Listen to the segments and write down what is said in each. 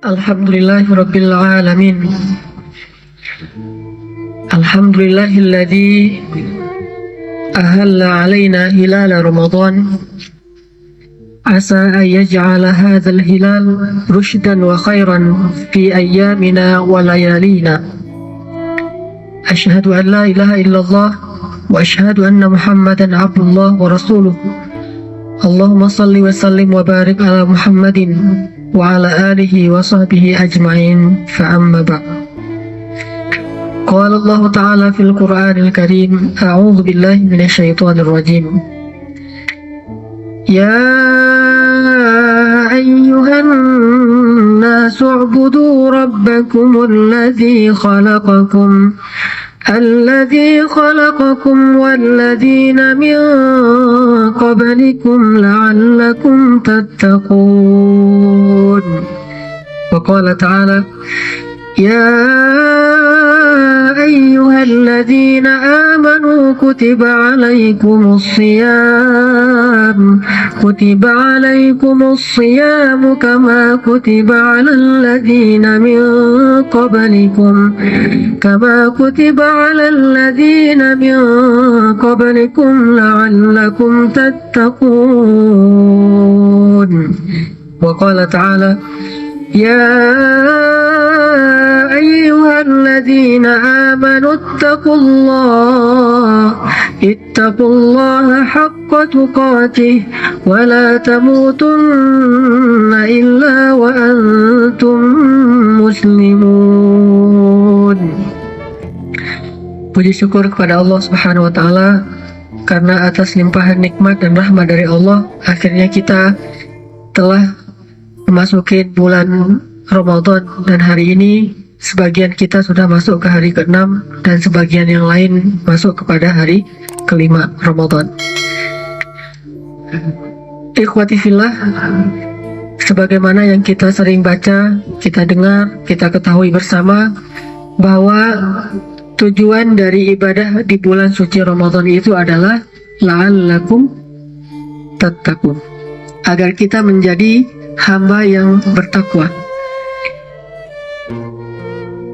Alhamdulillahirabbil alamin. Alhamdulillahilladzi ahalla alaina hilal Ramadan. Asa an yaj'ala hadzal hilal rushdan wa khairan fi ayyamina wa layalina. Asyhadu an la ilaha illallah wa asyhadu anna Muhammadan abdullah wa rasuluh. Allahumma salli wa sallim wa barik ala Muhammadin wa ala alihi wa sahbihi ajma'in, fa amma ba'd. Qala Allah Ta'ala fil Qur'anil Karim, a'udzu billahi minasy syaithanir rajim. Ya ayyuhan nasu u'budu rabbakumul ladzi khalaqakum الذي خلقكم والذين من قبلكم لعلكم تتقون. وقال تعالى يا أيها الذين آمنوا كتب عليكم الصيام كما كتب على الذين من قبلكم لعلكم تتقون. وقال تعالى يا أيها الذين آمنوا اتقوا الله حق تقاته ولا تموتن إلا وأنتم مسلمون. Puji syukur kepada Allah Subhanahu wa Ta'ala, karena atas limpahan nikmat dan rahmat dari Allah, akhirnya kita telah memasuki bulan Ramadan, dan hari ini sebagian kita sudah masuk ke hari ke-6 dan sebagian yang lain masuk kepada hari ke-5 Ramadan. Ikhwati fillah, sebagaimana yang kita sering baca, kita dengar, kita ketahui bersama bahwa tujuan dari ibadah di bulan suci Ramadan itu adalah la'allakum tattaqun, agar kita menjadi hamba yang bertakwa.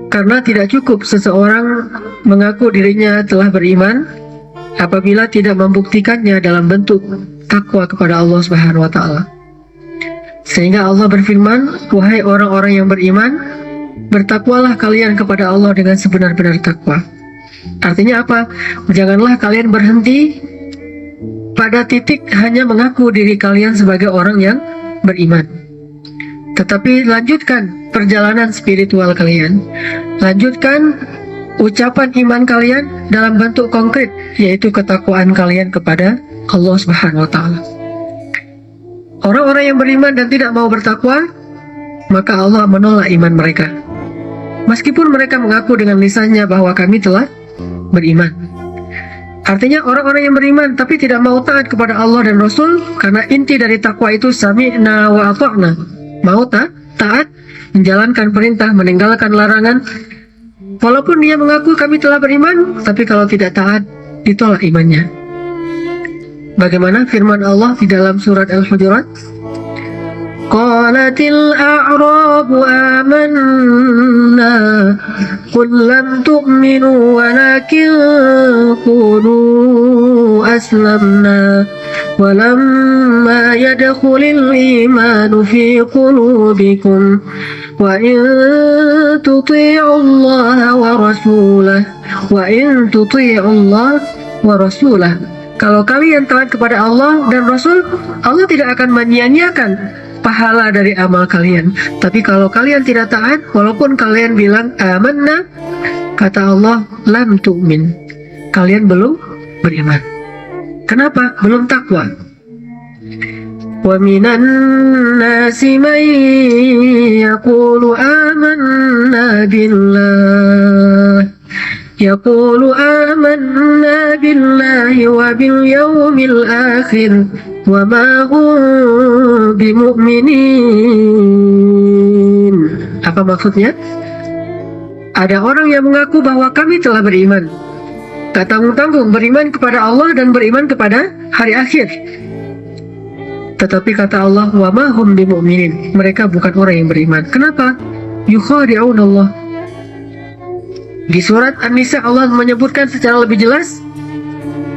Karena tidak cukup seseorang mengaku dirinya telah beriman apabila tidak membuktikannya dalam bentuk takwa kepada Allah Subhanahu wa Ta'ala. Sehingga Allah berfirman, wahai orang-orang yang beriman, bertakwalah kalian kepada Allah dengan sebenar-benar takwa. Artinya apa? Janganlah kalian berhenti pada titik hanya mengaku diri kalian sebagai orang yang beriman, tetapi lanjutkan perjalanan spiritual kalian, lanjutkan ucapan iman kalian dalam bentuk konkret, yaitu ketakwaan kalian kepada Allah Subhanahu wa Ta'ala. Orang-orang yang beriman dan tidak mau bertakwa, maka Allah menolak iman mereka, meskipun mereka mengaku dengan lisannya bahwa kami telah beriman. Artinya orang-orang yang beriman tapi tidak mau taat kepada Allah dan Rasul, karena inti dari takwa itu sami'na wa ata'na, mau taat, menjalankan perintah, meninggalkan larangan. Walaupun dia mengaku kami telah beriman, tapi kalau tidak taat, ditolak imannya. Bagaimana firman Allah di dalam surat Al-Hujurat? Qalatil a'rabu amanna qul lam tu'minu walakin qulu aslamna walamma yadkhulil imanu fi qulubikum wa in tuti'u Allah wa rasulah. Kalau kalian taat kepada Allah dan Rasul, Allah tidak akan menyia-nyiakan pahala dari amal kalian. Tapi kalau kalian tidak taat, walaupun kalian bilang amanna, kata Allah, lam tu'min, kalian belum beriman. Kenapa? Belum takwa. Wa minan nasi man yaqulu amanna billahi wa bil yawmil akhir wa ma hum bimu'minin. Apa maksudnya? Ada orang yang mengaku bahwa kami telah beriman, tak tanggung-tanggung beriman kepada Allah dan beriman kepada hari akhir. Tetapi kata Allah, wa ma hum bimu'minin, mereka bukan orang yang beriman. Kenapa? Yukhadi'un Allah. Di surat An-Nisa Allah menyebutkan secara lebih jelas,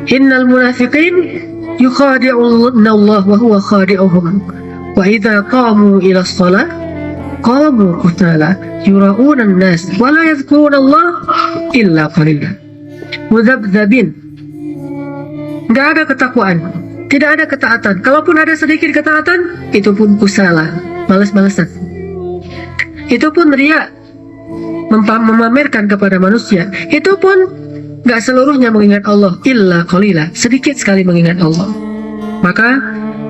innal munafiqin yukhadi'un Allah wa huwa khadi'uhum wa idza qamu ila shalah qamu kutala yura'una an-nas wa la yadhkuruna Allah illa qalila mudzabdzabin. Nggak ada ketakwaan, tidak ada ketaatan. Kalaupun ada sedikit ketaatan, itu pun kusala, malas-malasan. Itu pun riya, memamerkan kepada manusia. Itu pun nggak seluruhnya mengingat Allah, illa qalila, sedikit sekali mengingat Allah. Maka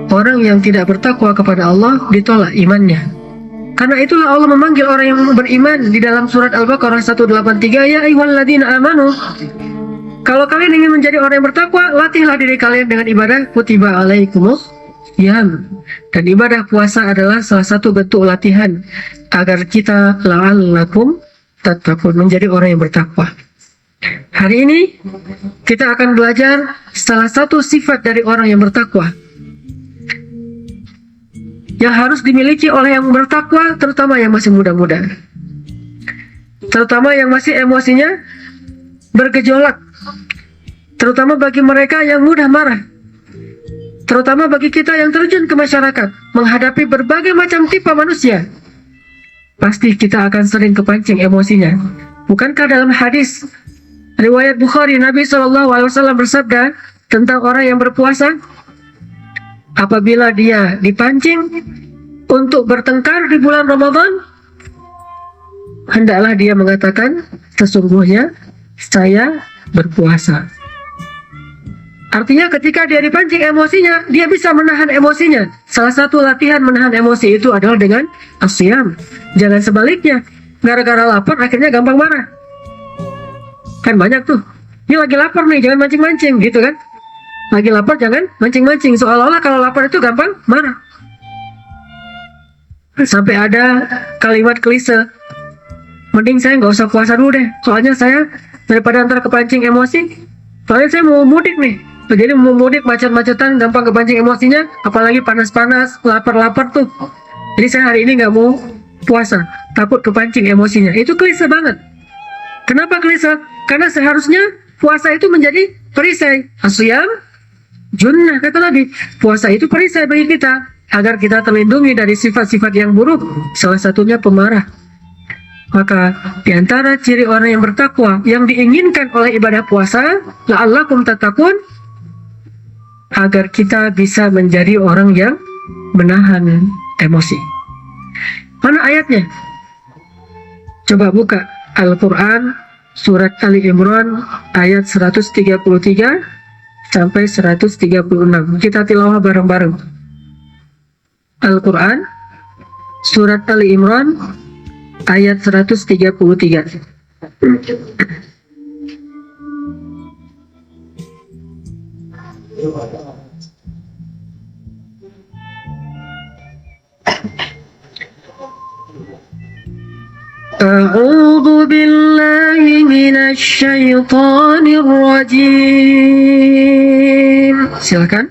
orang yang tidak bertakwa kepada Allah ditolak imannya. Karena itulah Allah memanggil orang yang beriman di dalam surat Al-Baqarah 183, ya ayyuhalladzina amanu. Kalau kalian ingin menjadi orang yang bertakwa, latihlah diri kalian dengan ibadah kutiba alaikumus syiyam. Dan ibadah puasa adalah salah satu bentuk latihan agar kita la'allakum tattaqun, menjadi orang yang bertakwa. Hari ini kita akan belajar salah satu sifat dari orang yang bertakwa yang harus dimiliki oleh yang bertakwa, terutama yang masih muda-muda, terutama yang masih emosinya bergejolak, terutama bagi mereka yang mudah marah, terutama bagi kita yang terjun ke masyarakat menghadapi berbagai macam tipe manusia. Pasti kita akan sering kepancing emosinya. Bukankah dalam hadis riwayat Bukhari, Nabi SAW bersabda tentang orang yang berpuasa, apabila dia dipancing untuk bertengkar di bulan Ramadan, hendaklah dia mengatakan, sesungguhnya saya berpuasa. Artinya ketika dia dipancing emosinya, dia bisa menahan emosinya. Salah satu latihan menahan emosi itu adalah dengan asyam. Jangan sebaliknya, gara-gara lapar akhirnya gampang marah. Kan banyak tuh, ini lagi lapar nih, jangan mancing-mancing, gitu kan. Lagi lapar jangan mancing-mancing, seolah-olah kalau lapar itu gampang marah. Sampai ada kalimat klise, mending saya nggak usah puasa dulu deh, soalnya saya daripada ntar kepancing emosi, soalnya saya mau mudik nih. Jadi mau mudik macet-macetan, gampang kepancing emosinya, apalagi panas-panas, lapar-lapar tuh. Jadi saya hari ini nggak mau puasa, takut kepancing emosinya. Itu klise banget. Kenapa klise? Karena seharusnya puasa itu menjadi perisai. Asyam junnah, kata Nabi. Puasa itu perisai bagi kita, agar kita terlindungi dari sifat-sifat yang buruk, salah satunya pemarah. Maka di antara ciri orang yang bertakwa yang diinginkan oleh ibadah puasa, la'allakum tattaqun, agar kita bisa menjadi orang yang menahan emosi. Mana ayatnya? Coba buka Al-Quran surat Ali Imran ayat 133 sampai 136. Kita tilawah bareng-bareng. Al-Quran surat Ali Imran ayat 133. A'udzu billahi minasy syaithanir rajim. Silakan.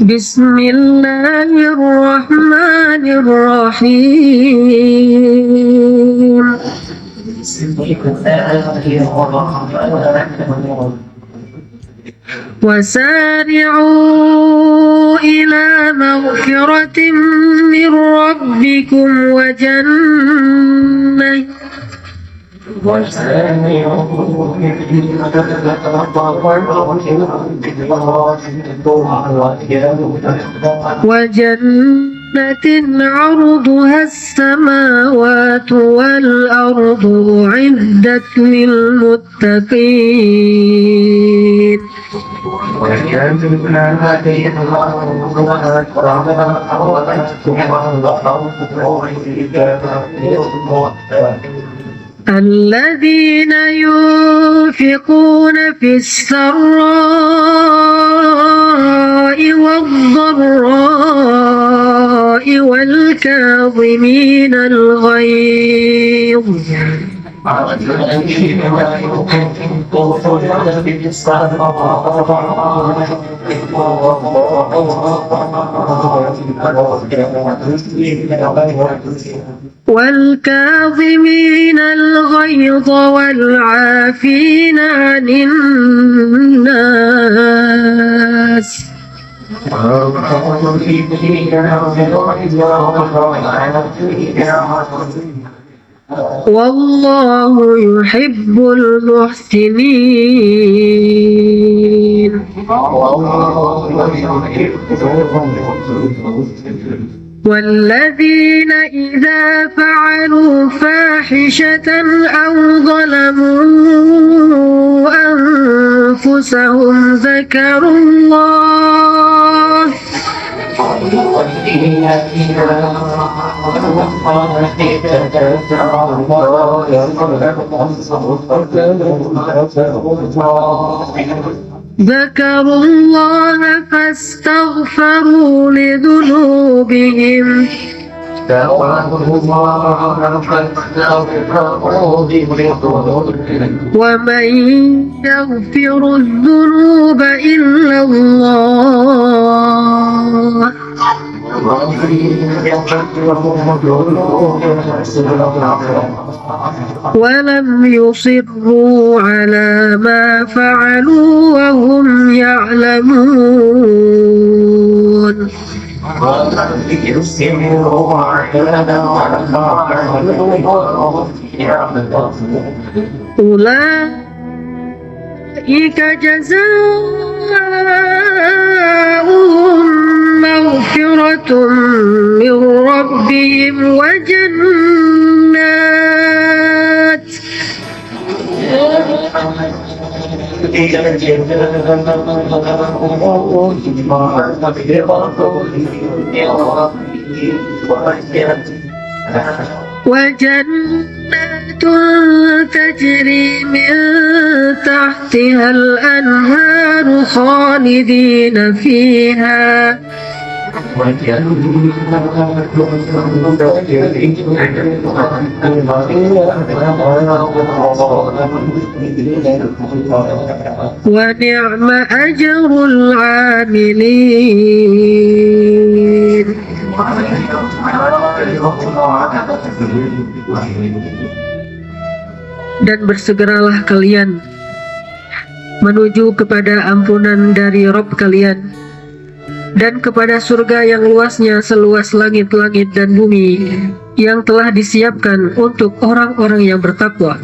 Bismillahirrahmanirrahim. وسارعوا إلى مغفرة من ربكم وجنة عرضها السماوات والأرض أعدت للمتقين. الذين ينفقون في السراء والضراء والكاظمين الغيظ والكاظمين الغيظ والعافين عن الناس والله يحب المحسنين والذين إذا فعلوا فاحشة أو ظلموا أنفسهم ذكروا الله فاستغفروا لذنوبهم ومن يغفر الذنوب إلا الله ولم يصروا على ما فعلوا وهم يعلمون أولئك جزاؤهم مغفرة من ربهم وجنات وجنات تجري من تحتها الأنهار خالدين فيها ونعم أجر العاملين. Dan bersegeralah kalian menuju kepada ampunan dari Rabb kalian dan kepada surga yang luasnya seluas langit-langit dan bumi yang telah disiapkan untuk orang-orang yang bertakwa,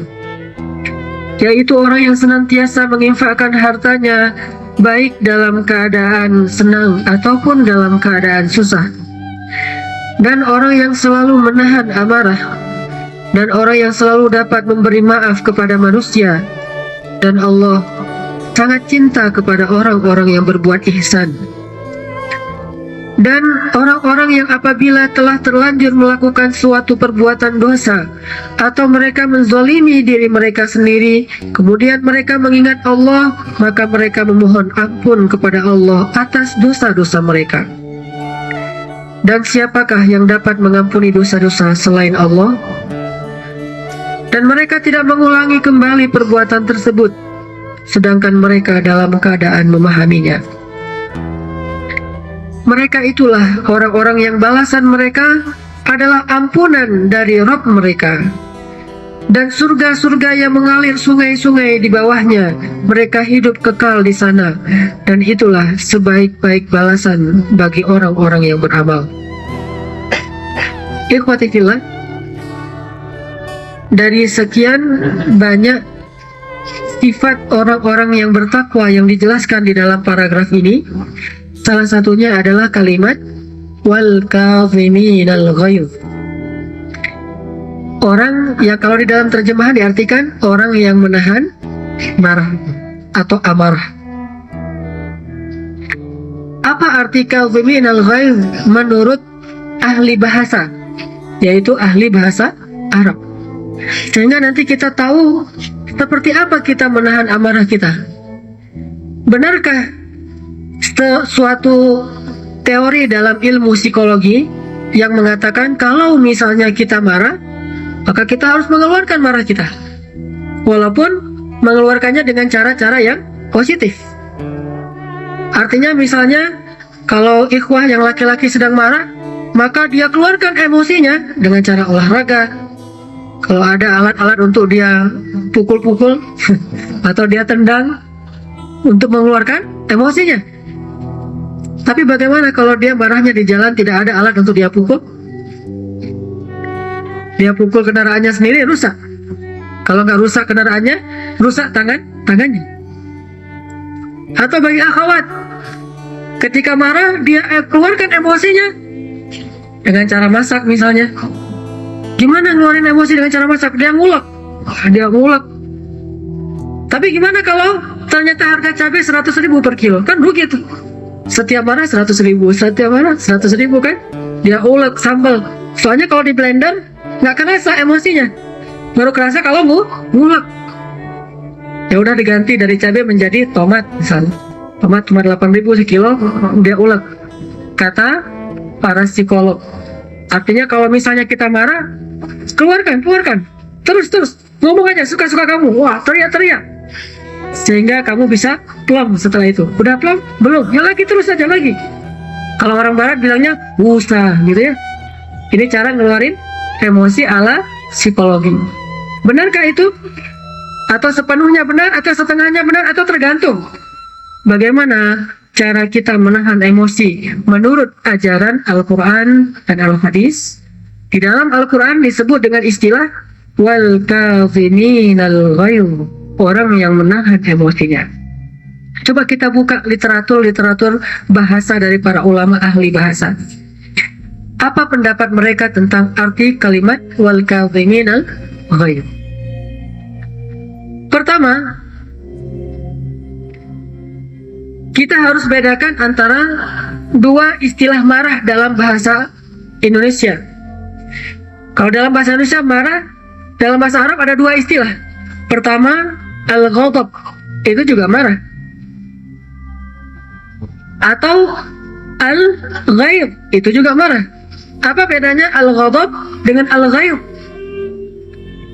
yaitu orang yang senantiasa menginfakkan hartanya baik dalam keadaan senang ataupun dalam keadaan susah, dan orang yang selalu menahan amarah, dan orang yang selalu dapat memberi maaf kepada manusia. Dan Allah sangat cinta kepada orang-orang yang berbuat ihsan. Dan orang-orang yang apabila telah terlanjur melakukan suatu perbuatan dosa atau mereka menzalimi diri mereka sendiri, kemudian mereka mengingat Allah, maka mereka memohon ampun kepada Allah atas dosa-dosa mereka. Dan siapakah yang dapat mengampuni dosa-dosa selain Allah? Dan mereka tidak mengulangi kembali perbuatan tersebut, sedangkan mereka dalam keadaan memahaminya. Mereka itulah orang-orang yang balasan mereka adalah ampunan dari Rabb mereka, dan surga-surga yang mengalir sungai-sungai di bawahnya. Mereka hidup kekal di sana, dan itulah sebaik-baik balasan bagi orang-orang yang beramal. Ikhwati fillah, dari sekian banyak sifat orang-orang yang bertakwa yang dijelaskan di dalam paragraf ini, salah satunya adalah kalimat wal kaziminal ghaiz. Orang yang kalau di dalam terjemahan diartikan orang yang menahan marah atau amarah. Apa arti kaziminal ghaiz menurut ahli bahasa, yaitu ahli bahasa Arab? Sehingga nanti kita tahu seperti apa kita menahan amarah kita. Benarkah suatu teori dalam ilmu psikologi yang mengatakan kalau misalnya kita marah, maka kita harus mengeluarkan marah kita? walaupun mengeluarkannya dengan cara-cara yang positif. Artinya misalnya kalau ikhwah yang laki-laki sedang marah, maka dia keluarkan emosinya dengan cara olahraga. Kalau ada alat-alat untuk dia pukul-pukul atau dia tendang untuk mengeluarkan emosinya. Tapi bagaimana kalau dia marahnya di jalan, tidak ada alat untuk dia pukul? Dia pukul kendaraannya sendiri, rusak. Kalau nggak rusak kendaraannya, rusak tangannya. Atau bagi akhwat, ketika marah dia keluarkan emosinya dengan cara masak misalnya. Gimana ngeluarin emosi dengan cara masak? Dia ngulek. Tapi gimana kalau ternyata harga cabai 100.000 per kilo? Kan rugi tuh. Setiap marah 100.000, setiap marah 100.000 kan? Dia ulek sambal. Soalnya kalau di blender nggak kerasa emosinya, baru kerasa kalau ngulek. Ya udah diganti dari cabai menjadi tomat misalnya. Tomat cuma 8.000 sekilo, dia ulek. Kata para psikolog. Artinya kalau misalnya kita marah, keluarkan. Terus ngomong aja suka-suka kamu. Wah, teriak. Sehingga kamu bisa plong setelah itu. Udah plong? Belum. Ya lagi, terus aja lagi. Kalau orang barat bilangnya usah gitu ya. Ini cara ngeluarin emosi ala psikologi. Benarkah itu? Atau sepenuhnya benar, atau setengahnya benar, atau tergantung bagaimana cara kita menahan emosi menurut ajaran Al-Quran dan Al-Hadis. Di dalam Al-Quran disebut dengan istilah wal kaziminal ghaiz, orang yang menahan emosinya. Coba kita buka literatur bahasa dari para ulama ahli bahasa. Apa pendapat mereka tentang arti kalimat wal kaziminal ghaiz? Pertama, kita harus bedakan antara dua istilah marah dalam bahasa Indonesia. Kalau dalam bahasa Indonesia marah, dalam bahasa Arab ada dua istilah. Pertama, al-ghadab, itu juga marah. Atau al-ghayb, itu juga marah. Apa bedanya al-ghadab dengan al-ghayb?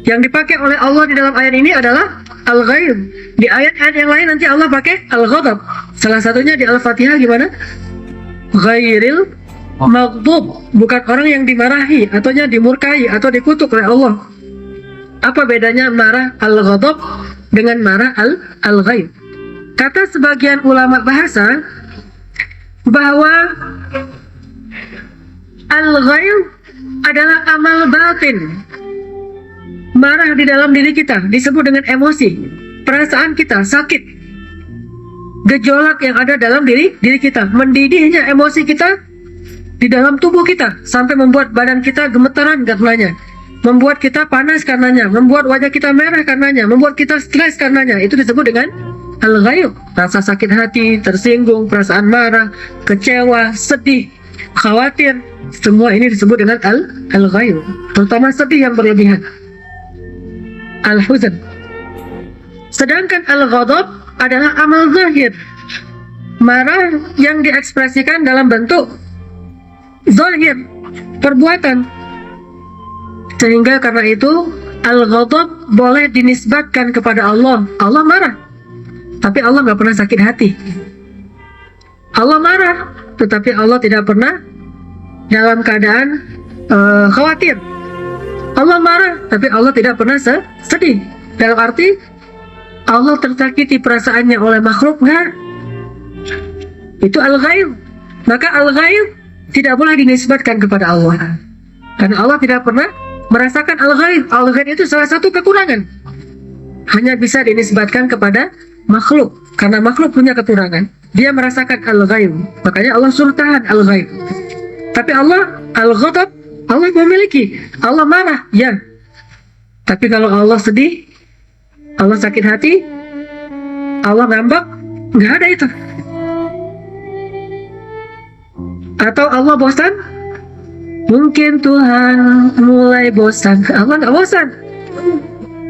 Yang dipakai oleh Allah di dalam ayat ini adalah al-ghayb. Di ayat-ayat yang lain nanti Allah pakai al-ghadab. Salah satunya di Al-Fatihah gimana? Ghairil maghdub, bukan orang yang dimarahi atau dimurkai atau dikutuk oleh Allah. Apa bedanya marah al-ghadab dengan marah al-ghayb? Kata sebagian ulama bahasa bahwa al-ghayb adalah amal batin. Marah di dalam diri kita disebut dengan emosi, perasaan kita sakit, gejolak yang ada dalam diri kita, mendidihnya emosi kita di dalam tubuh kita sampai membuat badan kita gemetaran karenanya, membuat kita panas karenanya, membuat wajah kita merah karenanya, membuat kita stres karenanya. Itu disebut dengan al-ghayb. Rasa sakit hati, tersinggung, perasaan marah, kecewa, sedih, khawatir, semua ini disebut dengan al-ghayb. Terutama sedih yang berlebihan, al-huzn. Sedangkan al-ghadab adalah amal zahir, marah yang diekspresikan dalam bentuk zahir, perbuatan. Sehingga karena itu al-ghadab boleh dinisbatkan kepada Allah. Allah marah, tapi Allah nggak pernah sakit hati. Allah marah, tetapi Allah tidak pernah dalam keadaan khawatir. Allah marah, tapi Allah tidak pernah sedih. Dalam arti Allah tersakiti perasaannya oleh makhluk nggak? Itu al-ghayb. Maka al-ghayb tidak boleh dinisbatkan kepada Allah, karena Allah tidak pernah merasakan al-ghayb. Al-ghayb itu salah satu kekurangan, hanya bisa dinisbatkan kepada makhluk, karena makhluk punya kekurangan. Dia merasakan al-ghayb, makanya Allah suruh tahan al-ghayb. Tapi Allah al-ghadab, Allah memiliki. Allah marah, ya. Tapi kalau Allah sedih, Allah sakit hati, Allah ngambek, nggak ada itu. Atau Allah bosan? Mungkin Tuhan mulai bosan. Allah nggak bosan.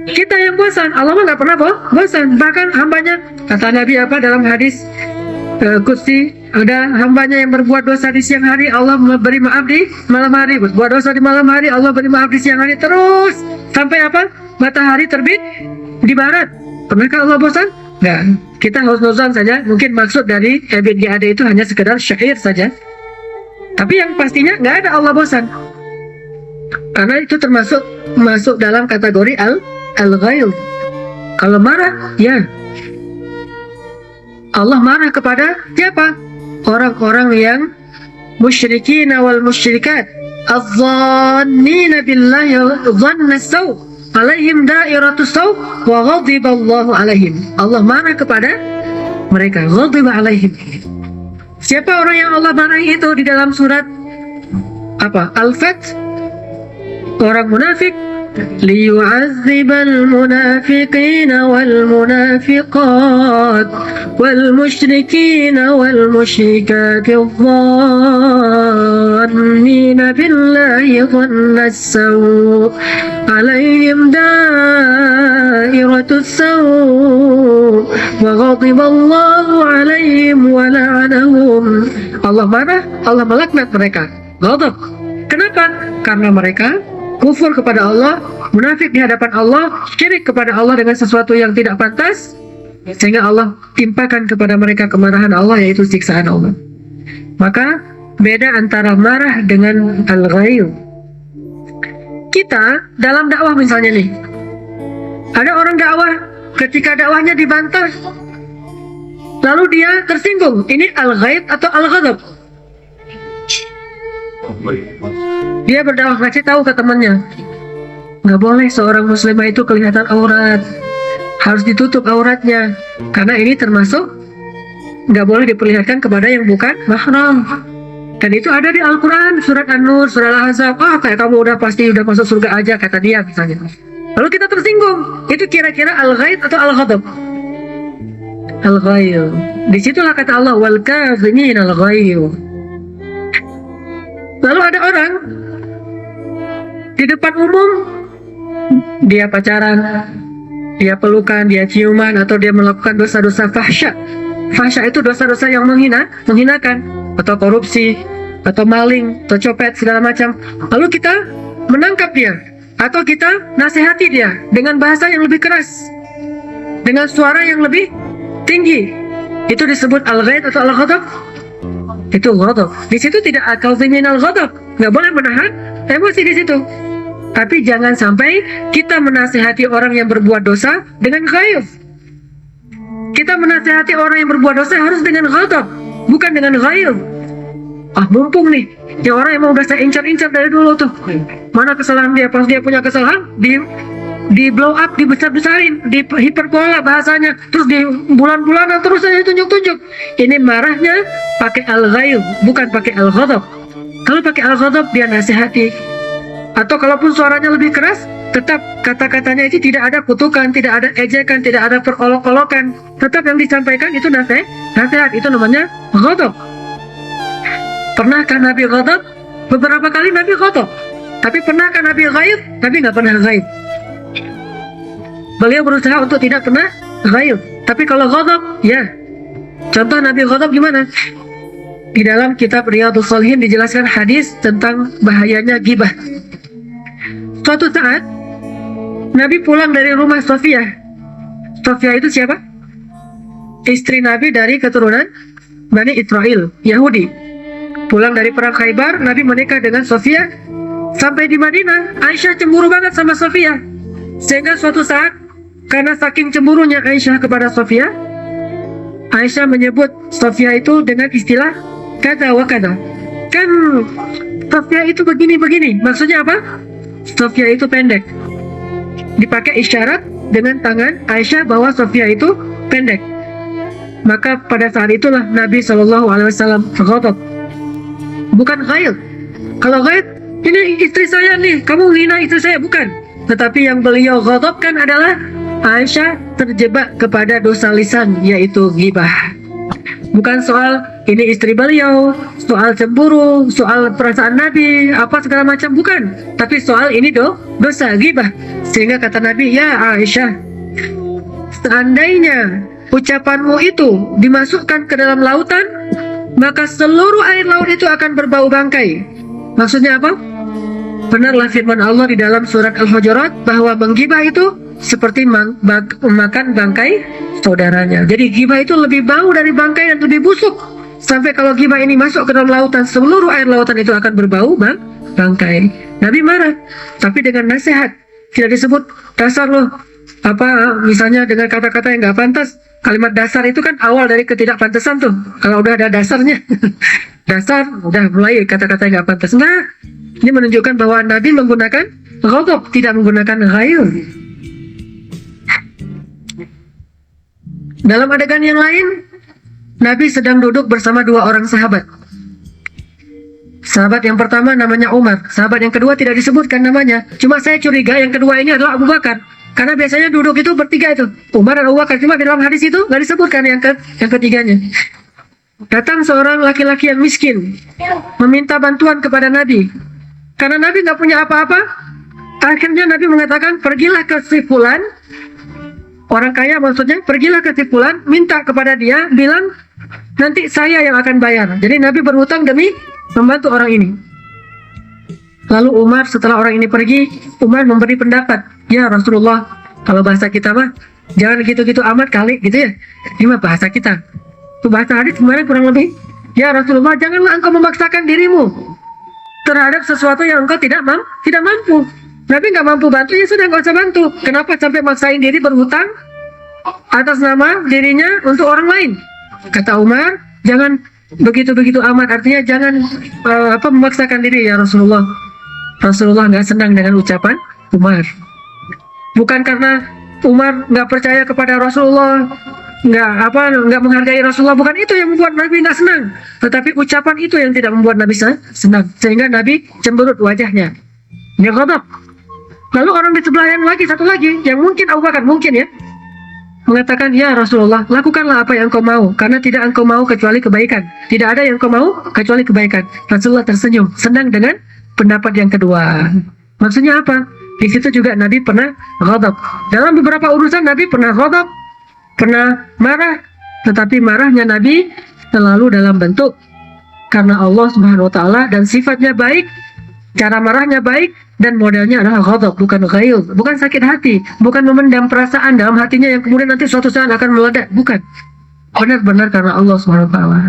Kita yang bosan. Allah mah nggak pernah bosan. Bahkan hambanya, kata Nabi apa dalam hadis Qudsi, ada hambanya yang berbuat dosa di siang hari, Allah beri maaf di malam hari. Berbuat dosa di malam hari, Allah beri maaf di siang hari. Terus sampai apa? Matahari terbit di barat. Pernahkah Allah bosan? Enggak. Kita husnuzan saja, mungkin maksud dari EBGAD itu hanya sekedar syair saja. Tapi yang pastinya nggak ada Allah bosan. Karena itu termasuk masuk dalam kategori al-ghayl. Kalau marah, ya Allah marah kepada siapa? Orang-orang yang musyrikin wal musyrikat, adh-dhannina billahi dhanna as-saw, alaihim dairatus saw wa ghadiballahu alaihim. Allah marah kepada mereka, ghadiba alaihim. Siapa orang yang Allah marahi itu di dalam surat apa? Al-Fath. Orang munafik, liyu'azzibal munafiqina wal munafiqat wal musyrikina wal musyrikati adh-dhannina billahi dhanna as-saw alaihim dairatus saw wa ghadiballahu alaihim wa la'anahum. Allah marah, Allah melaknat mereka. Ghadab. Kenapa? Karena mereka kufur kepada Allah, munafik di hadapan Allah, syirik kepada Allah dengan sesuatu yang tidak pantas, sehingga Allah timpakan kepada mereka kemarahan Allah, yaitu siksaan Allah. Maka beda antara marah dengan al-ghayl. Kita dalam dakwah misalnya nih, ada orang dakwah, ketika dakwahnya dibantah, lalu dia tersinggung. Ini al-ghayl atau al-ghadab? Dia berdakwah, ngasih tahu ke temannya, nggak boleh seorang muslimah itu kelihatan aurat, harus ditutup auratnya, karena ini termasuk nggak boleh diperlihatkan kepada yang bukan mahram. Dan itu ada di Al-Quran, surat An-Nur, surat Al-Ahzab. Kayak kamu udah pasti udah masuk surga aja, kata dia misalnya. Lalu kita tersinggung, itu kira-kira al-ghayl atau al-ghadab? Al-ghayl. Disitulah kata Allah, wal kazimin al-ghayl. Lalu ada orang di depan umum, dia pacaran, dia pelukan, dia ciuman, atau dia melakukan dosa-dosa fahsya. Fahsya itu dosa-dosa yang menghinakan, atau korupsi, atau maling, atau copet, segala macam. Lalu kita menangkap dia, atau kita nasihati dia dengan bahasa yang lebih keras, dengan suara yang lebih tinggi. Itu disebut al-ghayl atau al-ghadab? Itu ghadab. Di situ tidak al-kazimin al-ghadab, nggak boleh menahan emosi di situ. Tapi jangan sampai kita menasihati orang yang berbuat dosa dengan ghayl. Kita menasihati orang yang berbuat dosa harus dengan ghadab, bukan dengan ghayl. Mumpung nih, ya orang emang udah saya incar-incar dari dulu tuh. Mana kesalahan dia? Pas dia punya kesalahan, di blow up, dibesar-besarin, di hiperbola bahasanya, terus di bulan-bulanan terus saja tunjuk-tunjuk. Ini marahnya pakai al-ghayl, bukan pakai al-ghadab. Kalau pakai al-ghadab dia nasihati, atau kalaupun suaranya lebih keras, tetap kata-katanya itu tidak ada kutukan, tidak ada ejekan, tidak ada perolok-olokan. Tetap yang disampaikan itu nasihat, itu namanya ghadab. Pernahkah Nabi ghadab? Beberapa kali Nabi ghadab. Tapi pernahkah Nabi ghayl? Nabi nggak pernah ghayl. Beliau berusaha untuk tidak pernah ghayl. Tapi kalau ghadab, ya. Contoh Nabi ghadab gimana? Di dalam kitab Riyadhus Shalihin dijelaskan hadis tentang bahayanya ghibah. Suatu saat Nabi pulang dari rumah Sofia. Sofia itu siapa? Istri Nabi dari keturunan Bani Israel, Yahudi. Pulang dari perang Khaybar, Nabi menikah dengan Sofia. Sampai di Madinah, Aisyah cemburu banget sama Sofia. Sehingga suatu saat, karena saking cemburunya Aisyah kepada Sofia, Aisyah menyebut Sofia itu dengan istilah kata wa kata. Kan Sofia itu begini-begini. Maksudnya apa? Sofia itu pendek. Dipakai isyarat dengan tangan Aisyah bahwa Sofia itu pendek. Maka pada saat itulah Nabi SAW ghadab. Bukan ghayl. Kalau ghayl, ini istri saya nih, kamu hina istri saya, bukan. Tetapi yang beliau ghadabkan adalah Aisyah terjebak kepada dosa lisan, yaitu ghibah. Bukan soal ini istri beliau, soal cemburu, soal perasaan Nabi, apa segala macam, bukan. Tapi soal ini dosa ghibah. Sehingga kata Nabi, ya Aisyah, seandainya ucapanmu itu dimasukkan ke dalam lautan, maka seluruh air laut itu akan berbau bangkai. Maksudnya apa? Benarlah firman Allah di dalam surat Al-Hujurat bahwa menggibah itu seperti makan bangkai saudaranya. Jadi ghibah itu lebih bau dari bangkai dan lebih busuk. Sampai kalau ghibah ini masuk ke dalam lautan, seluruh air lautan itu akan berbau bangkai. Nabi marah, tapi dengan nasihat. Tidak disebut dasar loh, misalnya dengan kata-kata yang nggak pantas. Kalimat dasar itu kan awal dari ketidakpantasan tuh. Kalau udah ada dasarnya, dasar udah mulai kata-kata yang nggak pantas. Nah, ini menunjukkan bahwa Nabi menggunakan ghadab, tidak menggunakan ghair. Dalam adegan yang lain, Nabi sedang duduk bersama dua orang sahabat. Sahabat yang pertama namanya Umar, sahabat yang kedua tidak disebutkan namanya. Cuma saya curiga yang kedua ini adalah Abu Bakar. Karena biasanya duduk itu bertiga itu, Umar dan Abu Bakar. Cuma di dalam hadis itu nggak disebutkan yang ketiganya. Datang seorang laki-laki yang miskin, meminta bantuan kepada Nabi. Karena Nabi nggak punya apa-apa, akhirnya Nabi mengatakan, pergilah ke si fulan, orang kaya maksudnya, pergilah ke si fulan, minta kepada dia, bilang, nanti saya yang akan bayar. Jadi Nabi berhutang demi membantu orang ini. Lalu Umar, setelah orang ini pergi, Umar memberi pendapat, ya Rasulullah, kalau bahasa kita mah jangan gitu-gitu amat kali gitu ya. Ini mah bahasa kita. Itu bahasa hadis kemarin kurang lebih, ya Rasulullah, janganlah engkau memaksakan dirimu terhadap sesuatu yang engkau tidak mampu. Nabi nggak mampu bantu, ya sudah nggak usah bantu. Kenapa sampai maksain diri berhutang atas nama dirinya untuk orang lain? Kata Umar, jangan begitu-begitu amat, artinya jangan memaksakan diri ya Rasulullah. Rasulullah nggak senang dengan ucapan Umar. Bukan karena Umar nggak percaya kepada Rasulullah, nggak menghargai Rasulullah, bukan itu yang membuat Nabi nggak senang. Tetapi ucapan itu yang tidak membuat Nabi senang, sehingga Nabi cemberut wajahnya. Ini ghadab. Lalu orang di sebelah yang lagi, satu lagi, yang mungkin Abu Bakar, mungkin ya, mengatakan, ya Rasulullah, lakukanlah apa yang kau mau, karena tidak engkau mau kecuali kebaikan. Tidak ada yang kau mau kecuali kebaikan. Rasulullah tersenyum, senang dengan pendapat yang kedua. Maksudnya apa? Di situ juga Nabi pernah ghadab. Dalam beberapa urusan Nabi pernah ghadab, pernah marah, tetapi marahnya Nabi selalu dalam bentuk karena Allah Subhanahu wa taala dan sifatnya baik, cara marahnya baik, dan modelnya adalah ghadab, bukan ghail, bukan sakit hati, bukan memendam perasaan dalam hatinya yang kemudian nanti suatu saat akan meledak, bukan. Benar-benar karena Allah Subhanahu wa taala.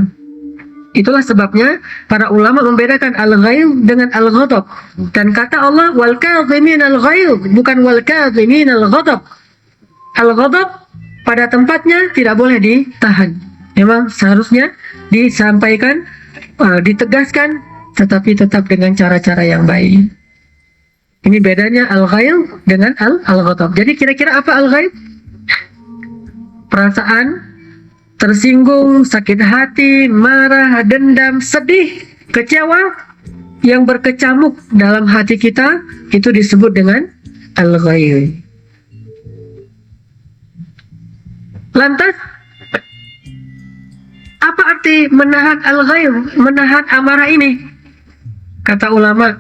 Itulah sebabnya para ulama membedakan al-ghail dengan al-ghadab. Dan kata Allah, wal kadhimin al-ghail, bukan wal kadhimin al-ghadab. Al-ghadab pada tempatnya tidak boleh ditahan. Memang seharusnya disampaikan, ditegaskan, tetapi tetap dengan cara-cara yang baik. Ini bedanya al-ghail dengan al-ghadab. Jadi kira-kira apa al-ghail? Perasaan tersinggung, sakit hati, marah, dendam, sedih, kecewa yang berkecamuk dalam hati kita, itu disebut dengan al-ghail. Lantas, apa arti menahan al-ghail, menahan amarah ini? Kata ulama,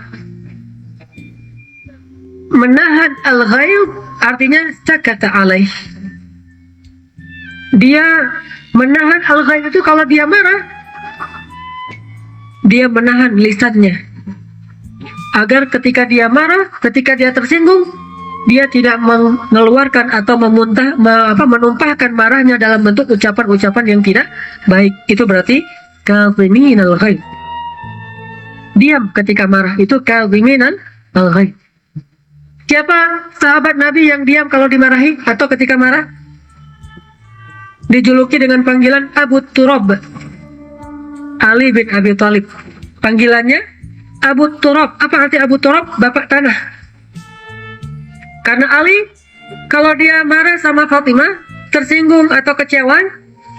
menahan al-ghail artinya sakata alaih. Dia menahan al-ghail itu kalau dia marah, dia menahan lisannya agar ketika dia marah, ketika dia tersinggung, dia tidak mengeluarkan atau menumpahkan marahnya dalam bentuk ucapan-ucapan yang tidak baik. Itu berarti kadhimin al-ghail. Diam ketika marah, itu kadhimin al-ghail. Siapa sahabat Nabi yang diam kalau dimarahi atau ketika marah? Dijuluki dengan panggilan Abu Turab, Ali bin Abi Thalib. Panggilannya Abu Turab. Apa arti Abu Turab? Bapak tanah. Karena Ali kalau dia marah sama Fatimah, tersinggung atau kecewa,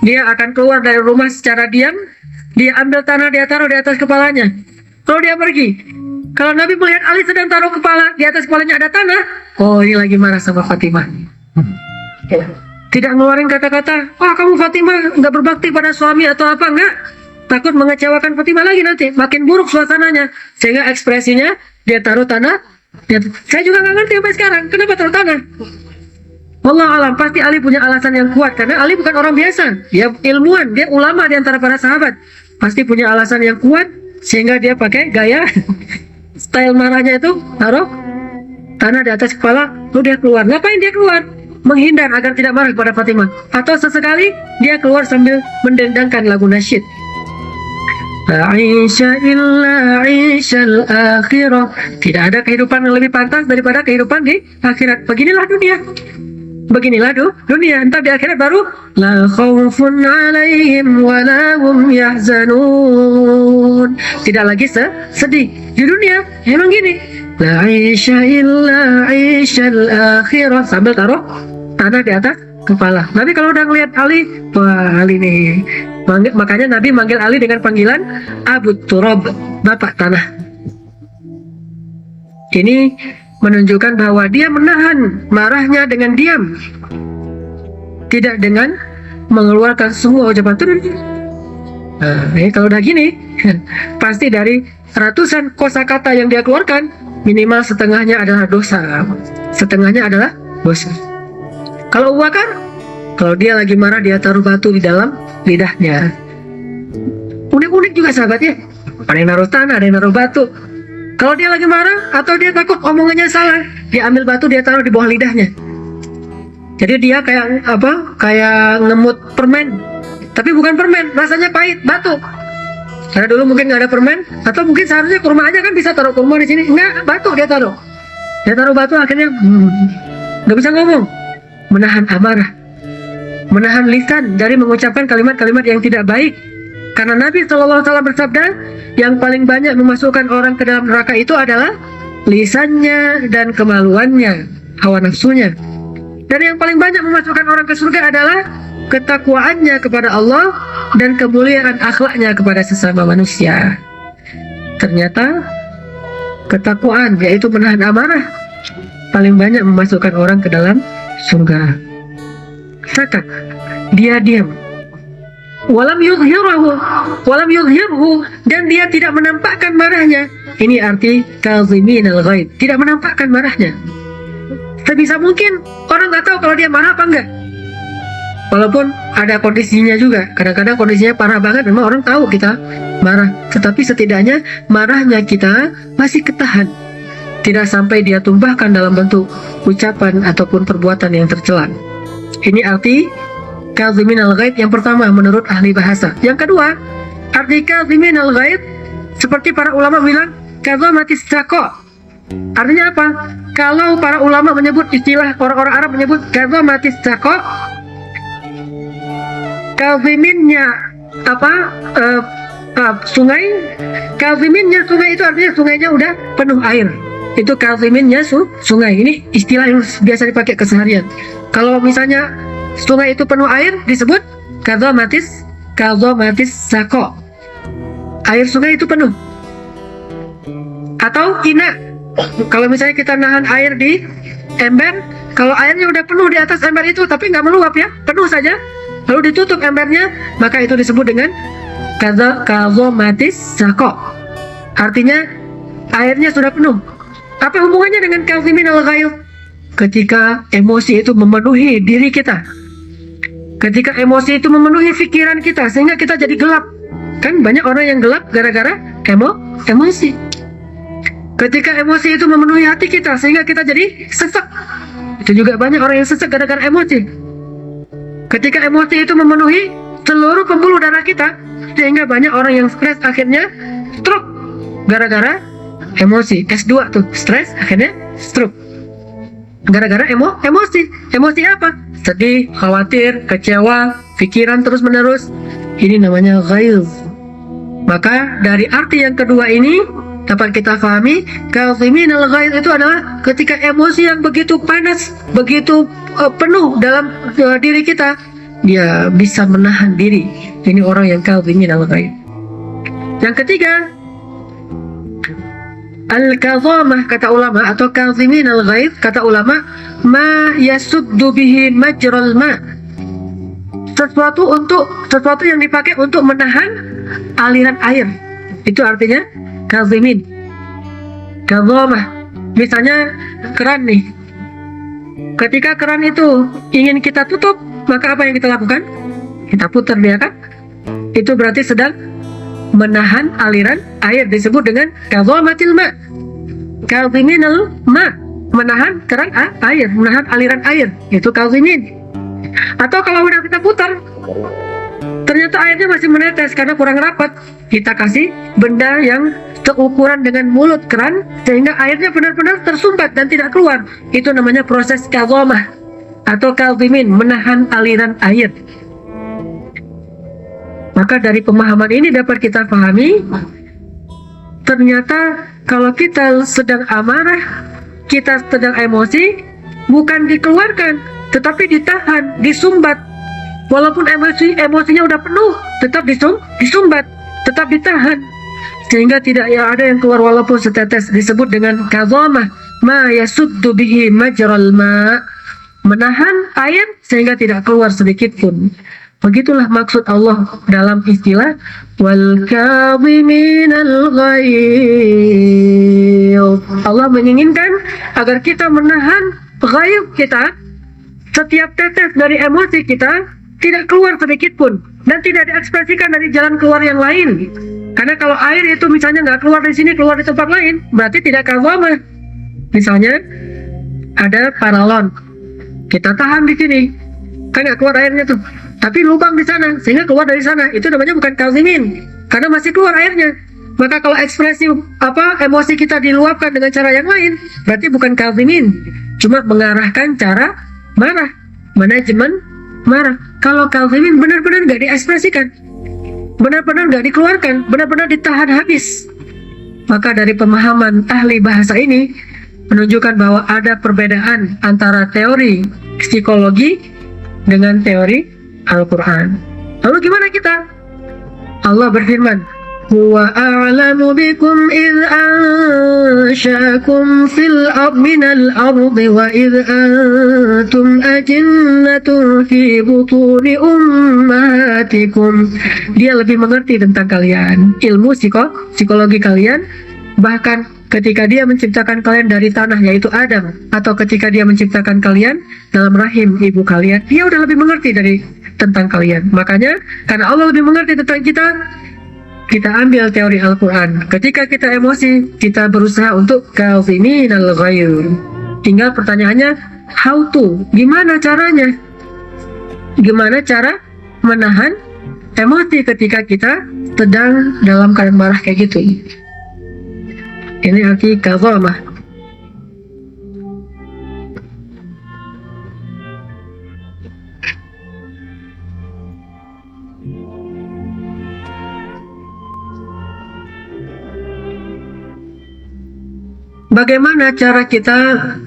dia akan keluar dari rumah secara diam. Dia ambil tanah, dia taruh di atas kepalanya, lalu dia pergi. Kalau Nabi melihat Ali sedang taruh kepala, di atas kepalanya ada tanah, oh ini lagi marah sama Fatimah. Tidak ngeluarin kata-kata, wah kamu Fatimah nggak berbakti pada suami atau apa, enggak. Takut mengecewakan Fatimah lagi nanti, makin buruk suasananya. Sehingga ekspresinya, dia taruh tanah. Saya juga nggak ngerti sampai sekarang, kenapa taruh tanah. Wallahu alam, pasti Ali punya alasan yang kuat. Karena Ali bukan orang biasa, dia ilmuwan, dia ulama di antara para sahabat. Pasti punya alasan yang kuat, sehingga dia pakai gaya, style marahnya itu, taruh tanah di atas kepala, lalu dia keluar. Ngapain dia keluar? Menghindar agar tidak marah kepada Fatimah. Atau sesekali dia keluar sambil mendendangkan lagu nasyid. Aisha illa Aishal akhirah. Tidak ada kehidupan yang lebih pantas daripada kehidupan di akhirat. Beginilah dunia. Beginilah dunia. Entar di akhirat baru la khaufun alaihim wa la hum yahzanun. Tidak lagi sedih. Di dunia emang gini. La Aisha illa Aishal akhirah. Sambil taruh tanah di atas kepala. Nabi kalau udah ngeliat Ali, wah Ali nih. Makanya Nabi manggil Ali dengan panggilan Abu Turab, Bapak Tanah. Ini menunjukkan bahwa dia menahan marahnya dengan diam, tidak dengan mengeluarkan semua ucapan turun. Kalau udah gini, pasti dari ratusan kosakata yang dia keluarkan, minimal setengahnya adalah dosa, setengahnya adalah dosa. Kalau Abu Bakar, kalau dia lagi marah, dia taruh batu di dalam lidahnya. Unik-unik juga sahabatnya. Ada yang naruh tanah, ada yang naruh batu. Kalau dia lagi marah atau dia takut omongannya salah, dia ambil batu, dia taruh di bawah lidahnya. Jadi dia kayak kayak ngemut permen, tapi bukan permen, rasanya pahit, batu. Karena dulu mungkin nggak ada permen, atau mungkin seharusnya kurma aja kan bisa taruh kurma di sini. Enggak, batu dia taruh. Dia taruh batu, akhirnya nggak bisa ngomong. Menahan amarah, menahan lisan dari mengucapkan kalimat-kalimat yang tidak baik. Karena Nabi SAW bersabda, yang paling banyak memasukkan orang ke dalam neraka itu adalah lisannya dan kemaluannya, hawa nafsunya. Dan yang paling banyak memasukkan orang ke surga adalah ketakwaannya kepada Allah dan kemuliaan akhlaknya kepada sesama manusia. Ternyata ketakwaan, yaitu menahan amarah, paling banyak memasukkan orang ke dalam surga. Sakat, dia diam. Walam yuzhirhu, dan dia tidak menampakkan marahnya. Ini arti kazimin al-ghaid, tidak menampakkan marahnya. Sebisa mungkin orang nggak tahu kalau dia marah apa enggak. Walaupun ada kondisinya juga, kadang-kadang kondisinya parah banget, memang orang tahu kita marah. Tetapi setidaknya marahnya kita masih ketahan, tidak sampai dia tumpahkan dalam bentuk ucapan ataupun perbuatan yang tercela. Ini arti kazimin al-ghaid yang pertama menurut ahli bahasa. Yang kedua, arti kazimin al-ghaid seperti para ulama bilang kazamatis saqa. Artinya apa? Kalau para ulama menyebut, istilah orang-orang Arab menyebut kazamatis saqa, kaziminnya sungai. Kaziminnya sungai itu artinya sungainya udah penuh air. Itu kaziminnya sungai. Ini istilah yang biasa dipakai keseharian. Kalau misalnya sungai itu penuh air, disebut kazamatis saqa. Air sungai itu penuh. Atau ina. Kalau misalnya kita nahan air di ember, kalau airnya udah penuh di atas ember itu tapi nggak meluap ya, penuh saja, lalu ditutup embernya, maka itu disebut dengan kazamatis saqa. Artinya airnya sudah penuh. Apa hubungannya dengan kazimin al-ghaid? Ketika emosi itu memenuhi diri kita, ketika emosi itu memenuhi pikiran kita sehingga kita jadi gelap. Kan banyak orang yang gelap gara-gara emosi. Ketika emosi itu memenuhi hati kita sehingga kita jadi sesak. Itu juga banyak orang yang sesak gara-gara emosi. Ketika emosi itu memenuhi seluruh pembuluh darah kita sehingga banyak orang yang stres akhirnya stroke gara-gara emosi. S2 tuh, stres akhirnya stroke gara-gara emosi. Emosi apa? Sedih, khawatir, kecewa, pikiran terus menerus. Ini namanya ghaiz. Maka dari arti yang kedua ini dapat kita pahami, kazimin al-ghaiz itu adalah ketika emosi yang begitu panas, begitu penuh dalam diri kita, dia bisa menahan diri. Ini orang yang kazimin al-ghaiz. Yang ketiga, al-kazamah kata ulama, atau kazimin al-ghaid kata ulama, ma yasuddu bihi majral ma. Sesuatu yang dipakai untuk menahan aliran air. Itu artinya kazimin. Kazamah. Misalnya keran nih. Ketika keran itu ingin kita tutup, maka apa yang kita lakukan? Kita putar dia kan? Itu berarti sedang menahan aliran air, disebut dengan kazamatil ma. Kaziminal ma. menahan keran air, menahan aliran air, itu kazimin. Atau kalau udah kita putar, ternyata airnya masih menetes karena kurang rapat, kita kasih benda yang seukuran dengan mulut keran sehingga airnya benar-benar tersumbat dan tidak keluar. Itu namanya proses kazomah atau kazimin, menahan aliran air. Maka dari pemahaman ini dapat kita pahami, ternyata kalau kita sedang amarah, kita sedang emosi, bukan dikeluarkan, tetapi ditahan, disumbat. Walaupun emosinya udah penuh, tetap disumbat, tetap ditahan, sehingga tidak ada yang keluar walaupun setetes. Disebut dengan kazamah, ma yasuddu bihi majral ma, menahan air sehingga tidak keluar sedikit pun. Begitulah maksud Allah dalam istilah wal kadhiminal ghaidh. Allah menginginkan agar kita menahan ghaidh kita, setiap tetes dari emosi kita tidak keluar sedikit pun dan tidak diekspresikan dari jalan keluar yang lain. Karena kalau air itu misalnya nggak keluar di sini, keluar di tempat lain, berarti tidak kazamah. Misalnya ada paralon, kita tahan di sini, kan nggak keluar airnya tuh, tapi lubang di sana sehingga keluar dari sana, itu namanya bukan kazimin karena masih keluar airnya. Maka kalau ekspresi emosi kita diluapkan dengan cara yang lain, berarti bukan kazimin, cuma mengarahkan cara marah, manajemen marah. Kalau kazimin benar-benar nggak diekspresikan, benar-benar nggak dikeluarkan, benar-benar ditahan habis. Maka dari pemahaman ahli bahasa ini menunjukkan bahwa ada perbedaan antara teori psikologi dengan teori Al-Quran. Lalu gimana kita? Allah berfirman, huwa a'lamu bikum idh ansha'akum minal ardi wa idh antum ajinnatun fi butuni ummahatikum. Dia lebih mengerti tentang kalian, ilmu psikologi kalian, bahkan ketika dia menciptakan kalian dari tanah yaitu Adam, atau ketika dia menciptakan kalian dalam rahim ibu kalian, dia udah lebih mengerti tentang kalian. Makanya karena Allah lebih mengerti tentang kita ambil teori Al-Quran. Ketika kita emosi, kita berusaha untuk kaziminal ghaidh. Tinggal pertanyaannya, how to? Gimana caranya? Gimana cara menahan emosi ketika kita sedang dalam keadaan marah kayak gitu? Ini arti kazamah. Bagaimana cara kita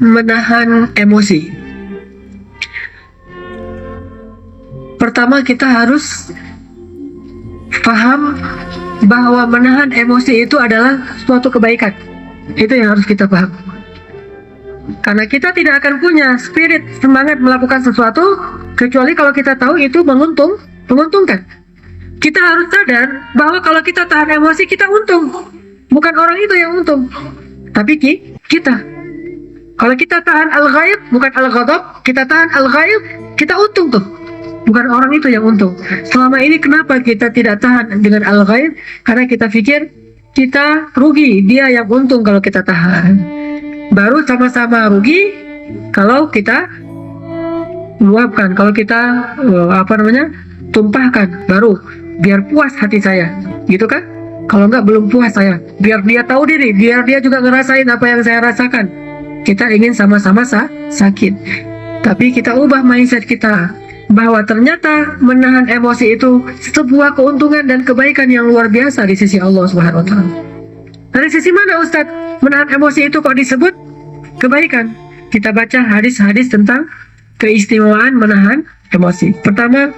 menahan emosi? Pertama, kita harus paham bahwa menahan emosi itu adalah suatu kebaikan. Itu yang harus kita paham. Karena kita tidak akan punya spirit semangat melakukan sesuatu kecuali kalau kita tahu itu menguntungkan. Kita harus sadar bahwa kalau kita tahan emosi, kita untung. Bukan orang itu yang untung, tapi kita. Kalau kita tahan al-ghaib, bukan al-ghadab, kita tahan al-ghaib, kita untung tuh. Bukan orang itu yang untung. Selama ini kenapa kita tidak tahan dengan al-ghaib? Karena kita pikir kita rugi, dia yang untung kalau kita tahan. Baru sama-sama rugi kalau kita luapkan, kalau kita tumpahkan, baru biar puas hati saya, gitu kan? Kalau enggak belum puas saya, biar dia tahu diri, biar dia juga ngerasain apa yang saya rasakan. Kita ingin sama-sama sakit, tapi kita ubah mindset kita bahwa ternyata menahan emosi itu sebuah keuntungan dan kebaikan yang luar biasa di sisi Allah Subhanahu wa Ta'ala. Dari sisi mana Ustadz menahan emosi itu kok disebut kebaikan? Kita baca hadis-hadis tentang keistimewaan menahan emosi. Pertama,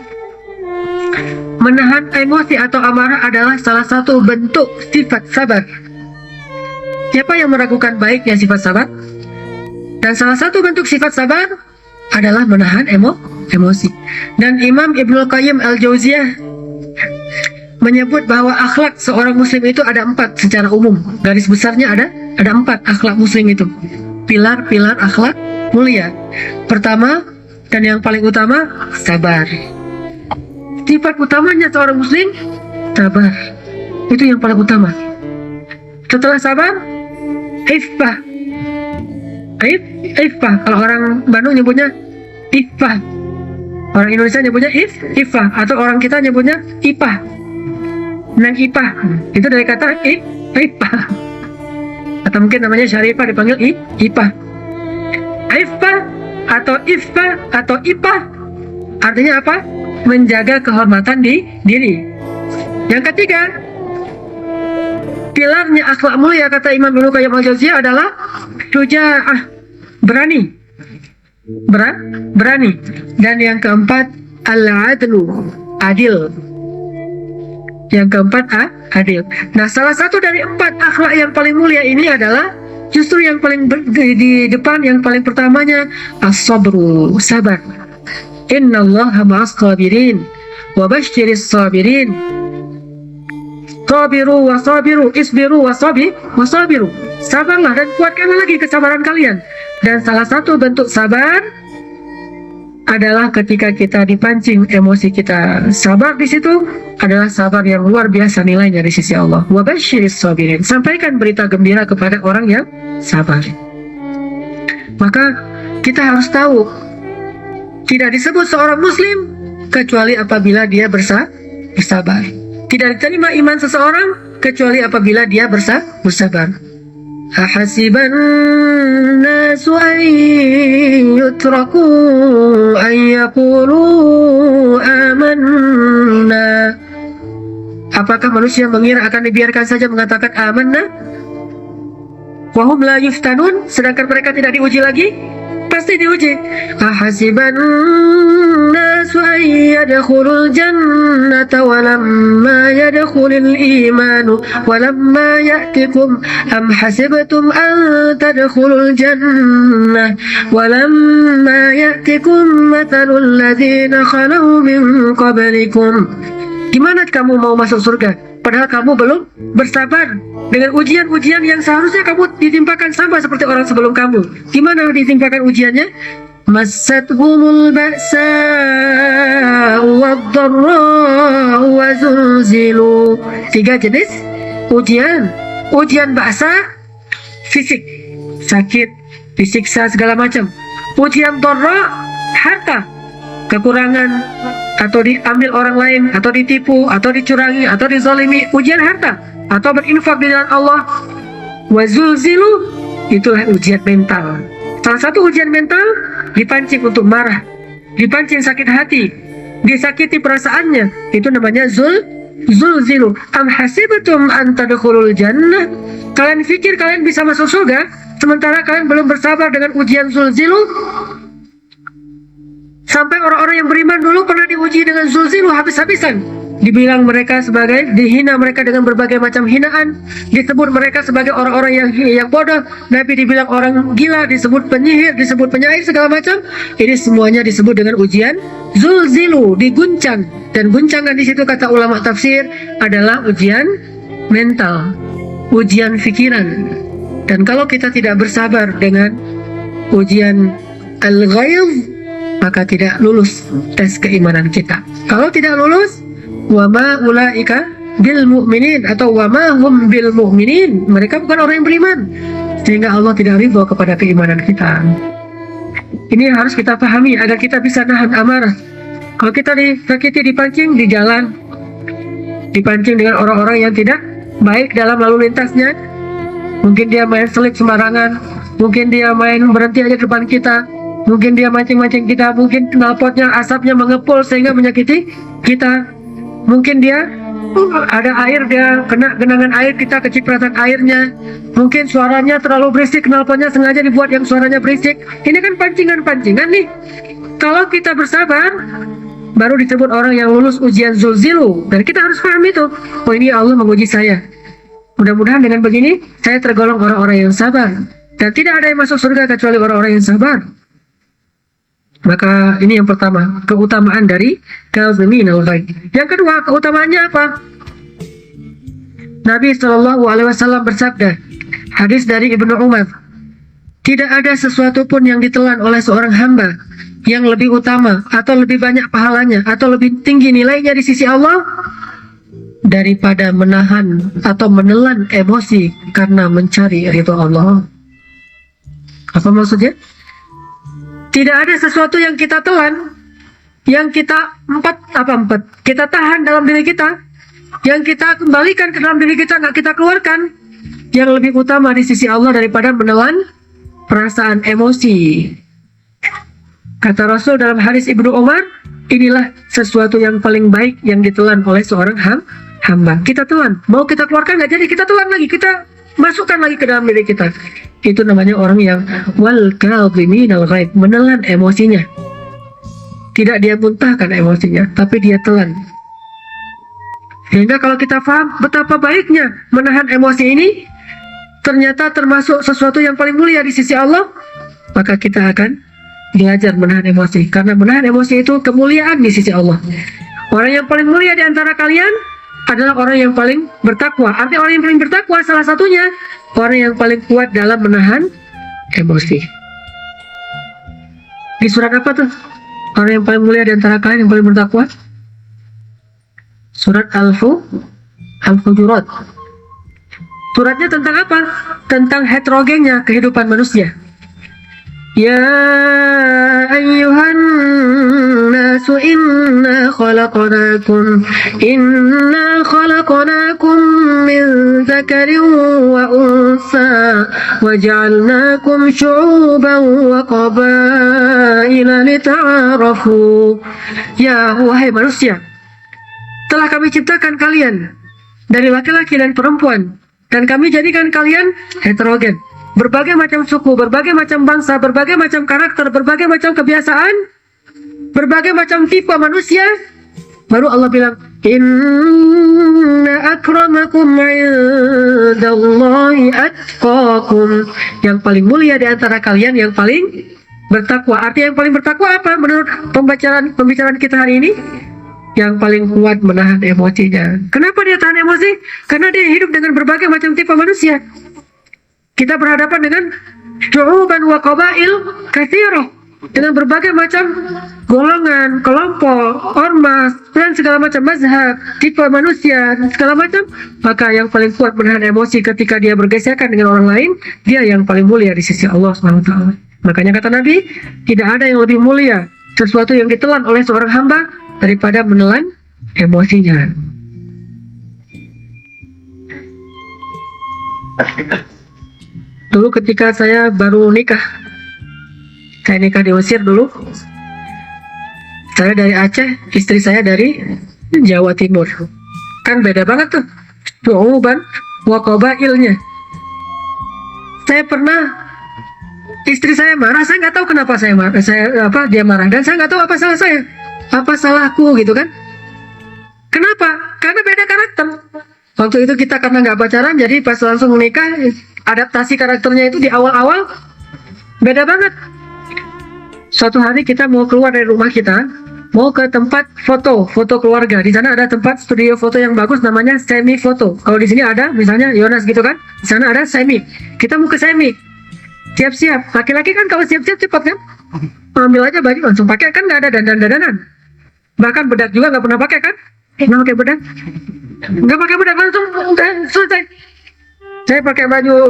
menahan emosi atau amarah adalah salah satu bentuk sifat sabar. Siapa yang meragukan baiknya sifat sabar? Dan salah satu bentuk sifat sabar adalah menahan emosi. Dan Imam Ibnul Qayyim Al-Jauziyah menyebut bahwa akhlak seorang muslim itu ada 4 secara umum. Garis besarnya ada 4 akhlak muslim itu. Pilar-pilar akhlak mulia. Pertama dan yang paling utama, sabar. Sifat utamanya seorang muslim sabar. Itu yang paling utama. Setelah sabar, iffah. Iffah. Kalau orang Bandung nyebutnya Iffah, orang Indonesia nyebutnya Iffah, atau orang kita nyebutnya Ipah. Neng Ipah itu dari kata Iffah, atau mungkin namanya Syarifah dipanggil Ipah. Iffah atau Iffah atau Ipah artinya apa? Menjaga kehormatan diri. Yang ketiga, pilarnya akhlak mulia kata Imam Ibnu Qayyim al-Jauziyah adalah syuja'ah, berani. Berani. Dan yang keempat, al-adlu, adil. Yang keempat, adil. Nah, salah satu dari 4 akhlak yang paling mulia ini adalah justru yang paling di depan, yang paling pertamanya as-sabru, sabar. Innallaha ma'as sabirin wa basyiris sabirin. Sabiru wa sabiru, isbiru wa sabiru. Sabarlah dan kuatkanlah lagi kesabaran kalian. Dan salah satu bentuk sabar adalah ketika kita dipancing emosi kita. Sabar di situ adalah sabar yang luar biasa nilainya di sisi Allah. Wa basyiris sabirin. Sampaikan berita gembira kepada orang yang sabar. Maka kita harus tahu, tidak disebut seorang muslim kecuali apabila dia bersabar. Tidak diterima iman seseorang kecuali apabila dia bersabar. Ahasiban nasu an yutraku an yaqulu amanna. Apakah manusia mengira akan dibiarkan saja mengatakan amanna? Wahum la yuftanun, sedangkan mereka tidak diuji lagi? Pasti diuji. Ahasiban nasu an yadkhulul jannata walamma yadkhulul imanu walamma ya'tikum am hasibtum an tadkhulul jannah walamma ya'tikum mathalul ladzina khalau min qablikum. Gimana kamu mau masuk surga padahal kamu belum bersabar dengan ujian-ujian yang seharusnya kamu ditimpakan sama seperti orang sebelum kamu? Gimana ditimpakan ujiannya? Massathumul ba'sa wad-dharra wa zulzilu. 3 jenis ujian. Ujian ba'sa, fisik, sakit, disiksa segala macam. Ujian dharra, harta, kekurangan, atau diambil orang lain, atau ditipu, atau dicurangi, atau dizalimi. Ujian harta, atau berinfak di jalan Allah. Wazulzilu, itulah ujian mental. Salah satu ujian mental, dipancing untuk marah, dipancing sakit hati, disakiti perasaannya, itu namanya zulzilu. Am hasibatum an tadkhulul jannah. Kalian pikir kalian bisa masuk surga sementara kalian belum bersabar dengan ujian zulzilu? Sampai orang-orang yang beriman dulu pernah diuji dengan zulzilu habis-habisan. Dibilang mereka sebagai, dihina mereka dengan berbagai macam hinaan, disebut mereka sebagai orang-orang yang bodoh, Nabi dibilang orang gila, disebut penyihir, disebut penyair segala macam. Ini semuanya disebut dengan ujian zulzilu, diguncang. Dan guncangan di situ kata ulama tafsir adalah ujian mental, ujian pikiran. Dan kalau kita tidak bersabar dengan ujian al-ghayz, maka tidak lulus tes keimanan kita. Kalau tidak lulus, wama ulaika bil mu'minin, atau wama hum bil mu'minin, mereka bukan orang yang beriman, sehingga Allah tidak ridho kepada keimanan kita. Ini harus kita pahami agar kita bisa nahan amarah. Kalau kita disakiti, dipancing di jalan, dipancing dengan orang-orang yang tidak baik dalam lalu lintasnya, mungkin dia main selip sembarangan, mungkin dia main berhenti aja depan kita, mungkin dia mancing-mancing kita, mungkin knalpotnya, asapnya mengepul sehingga menyakiti kita. Mungkin dia ada air, dia kena genangan air, kita kecipratan airnya. Mungkin suaranya terlalu berisik, knalpotnya sengaja dibuat yang suaranya berisik. Ini kan pancingan-pancingan nih. Kalau kita bersabar, baru disebut orang yang lulus ujian zulzilu. Dan kita harus paham itu. Oh, ini Allah menguji saya. Mudah-mudahan dengan begini, saya tergolong orang-orang yang sabar. Dan tidak ada yang masuk surga kecuali orang-orang yang sabar. Maka ini yang pertama, keutamaan dari kazimin al-ghaidz. Yang kedua, keutamaannya apa? Nabi SAW bersabda, hadis dari Ibnu Umar, tidak ada sesuatu pun yang ditelan oleh seorang hamba yang lebih utama, atau lebih banyak pahalanya, atau lebih tinggi nilainya di sisi Allah, daripada menahan atau menelan emosi karena mencari ridho Allah. Apa maksudnya? Tidak ada sesuatu yang kita telan, yang kita kita tahan dalam diri kita, yang kita kembalikan ke dalam diri kita, nggak kita keluarkan, yang lebih utama di sisi Allah daripada menelan perasaan emosi. Kata Rasul dalam hadis Ibnu Umar, inilah sesuatu yang paling baik yang ditelan oleh seorang hamba. Kita telan, mau kita keluarkan nggak jadi, kita telan lagi, kita masukkan lagi ke dalam diri kita. Itu namanya orang yang wal kadhiminal ghaidh, menelan emosinya. Tidak dia muntahkan emosinya, tapi dia telan. Sehingga kalau kita paham betapa baiknya menahan emosi ini, ternyata termasuk sesuatu yang paling mulia di sisi Allah, maka kita akan belajar menahan emosi. Karena menahan emosi itu kemuliaan di sisi Allah. Orang yang paling mulia di antara kalian adalah orang yang paling bertakwa. Artinya orang yang paling bertakwa salah satunya orang yang paling kuat dalam menahan emosi. Di surat apa tuh? Orang yang paling mulia di antara kalian yang paling bertakwa? Surat Al-Hujurat. Suratnya tentang apa? Tentang heterogennya kehidupan manusia. Ya ayyuhan nasu inna khalaqnakum min dzakarin wa unsa wa ja'alnakum syu'uban wa qabaila lita'arafu. Ya wahai manusia, telah kami ciptakan kalian dari laki-laki dan perempuan, dan kami jadikan kalian heterogen. Berbagai macam suku, berbagai macam bangsa, berbagai macam karakter, berbagai macam kebiasaan, berbagai macam tipe manusia. Baru Allah bilang, inna akramakum indallahi atqakum. Yang paling mulia di antara kalian yang paling bertakwa. Artinya yang paling bertakwa apa menurut pembicaraan kita hari ini? Yang paling kuat menahan emosinya. Kenapa dia tahan emosi? Karena dia hidup dengan berbagai macam tipe manusia. Kita berhadapan dengan syu'uban wa qabail katsirah, dengan berbagai macam golongan, kelompok, ormas, dan segala macam mazhab, tipe manusia, segala macam. Maka yang paling kuat menahan emosi ketika dia bergesekan dengan orang lain, dia yang paling mulia di sisi Allah SWT. Makanya kata Nabi, tidak ada yang lebih mulia sesuatu yang ditelan oleh seorang hamba daripada menelan emosinya. Dulu ketika saya baru nikah, saya nikah di Mesir dulu. Saya dari Aceh, istri saya dari Jawa Timur. Kan beda banget tuh syu'uban wa qabailnya. Saya pernah, istri saya marah, saya nggak tahu kenapa saya marah, dia marah, dan saya nggak tahu apa salah saya, apa salahku gitu kan. Kenapa? Karena beda karakter. Waktu itu kita karena nggak pacaran, jadi pas langsung menikah, adaptasi karakternya itu di awal-awal beda banget. Suatu hari kita mau keluar dari rumah kita, mau ke tempat foto keluarga. Di sana ada tempat studio foto yang bagus, namanya Semi Foto. Kalau di sini ada, misalnya Yonas gitu kan, di sana ada Semi. Kita mau ke Semi, siap-siap. Laki-laki kan kalau siap-siap cepat kan, ambil aja baju langsung pakai, kan nggak ada dandan-dandanan. Bahkan bedak juga nggak pernah pakai kan? Nggak pakai bedak, nggak pakai bedak, langsung udah selesai. Saya pakai baju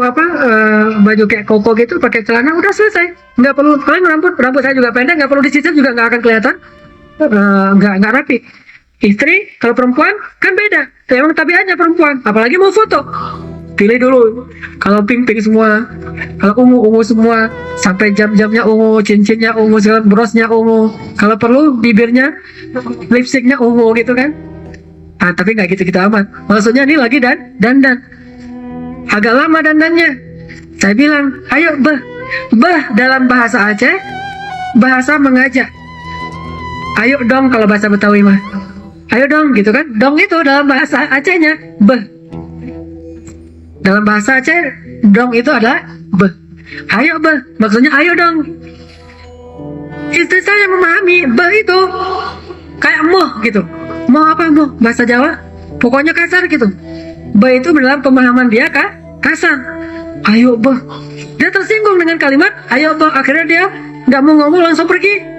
baju kayak koko gitu, pakai celana, udah selesai. Nggak perlu, paling rambut saya juga pendek, nggak perlu disisir juga, nggak akan kelihatan, nggak rapi. Istri kalau perempuan kan beda, emang tabiatnya perempuan, apalagi mau foto. Pilih dulu, kalau pink semua, kalau ungu semua, sampai jam-jamnya ungu, cincinnya ungu, brosnya ungu. Kalau perlu bibirnya, lipstiknya ungu gitu kan. Tapi nggak gitu-gitu amat. Maksudnya ini lagi dandan. Agak lama dandannya. Saya bilang, ayo bah dalam bahasa Aceh, bahasa mengajak. Ayo dong kalau bahasa Betawi mah. Ayo dong gitu kan. Dong itu dalam bahasa Acehnya bah. Dalam bahasa Aceh, dong itu adalah bah. Ayo bah, maksudnya ayo dong. Istri saya memahami bah itu kayak moh gitu. Moh apa moh? Bahasa Jawa pokoknya kasar gitu. Bah itu dalam pemahaman dia kasar. Ayo bah. Dia tersinggung dengan kalimat ayo bah. Akhirnya dia nggak mau ngomong, langsung pergi.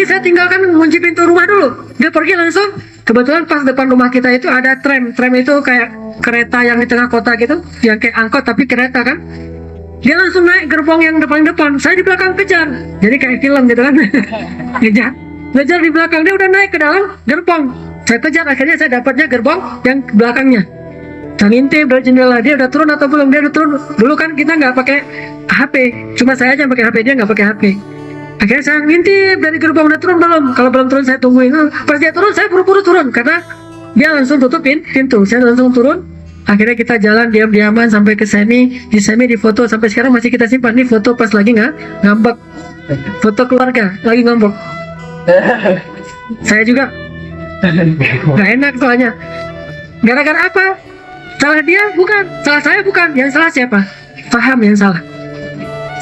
Saya tinggalkan, kunci pintu rumah dulu. Dia pergi langsung. Kebetulan pas depan rumah kita itu ada tram itu kayak kereta yang di tengah kota gitu, yang kayak angkot tapi kereta kan. Dia langsung naik gerbong yang depan, saya di belakang kejar. Jadi kayak film gitu kan. Ngejar di belakang, dia udah naik ke dalam gerbong. Saya kejar, akhirnya saya dapatnya gerbong yang belakangnya. Saya ngintip dari jendela, dia udah turun atau belum. Dia udah turun. Dulu kan kita nggak pakai HP, cuma saya aja yang pakai HP, dia nggak pakai HP. Akhirnya saya ngintip dari gerbong, udah turun belum. Kalau belum turun saya tungguin. Pas dia turun saya buru-buru turun karena dia langsung tutupin pintu. Saya langsung turun. Akhirnya kita jalan diam-diaman sampai ke semi. Di semi di foto sampai sekarang masih kita simpan. Nih foto pas lagi ngambek, foto keluarga lagi ngambek. Saya juga nggak enak soalnya. Gara-gara apa? Salah dia bukan, salah saya bukan. Yang salah siapa? Faham yang salah.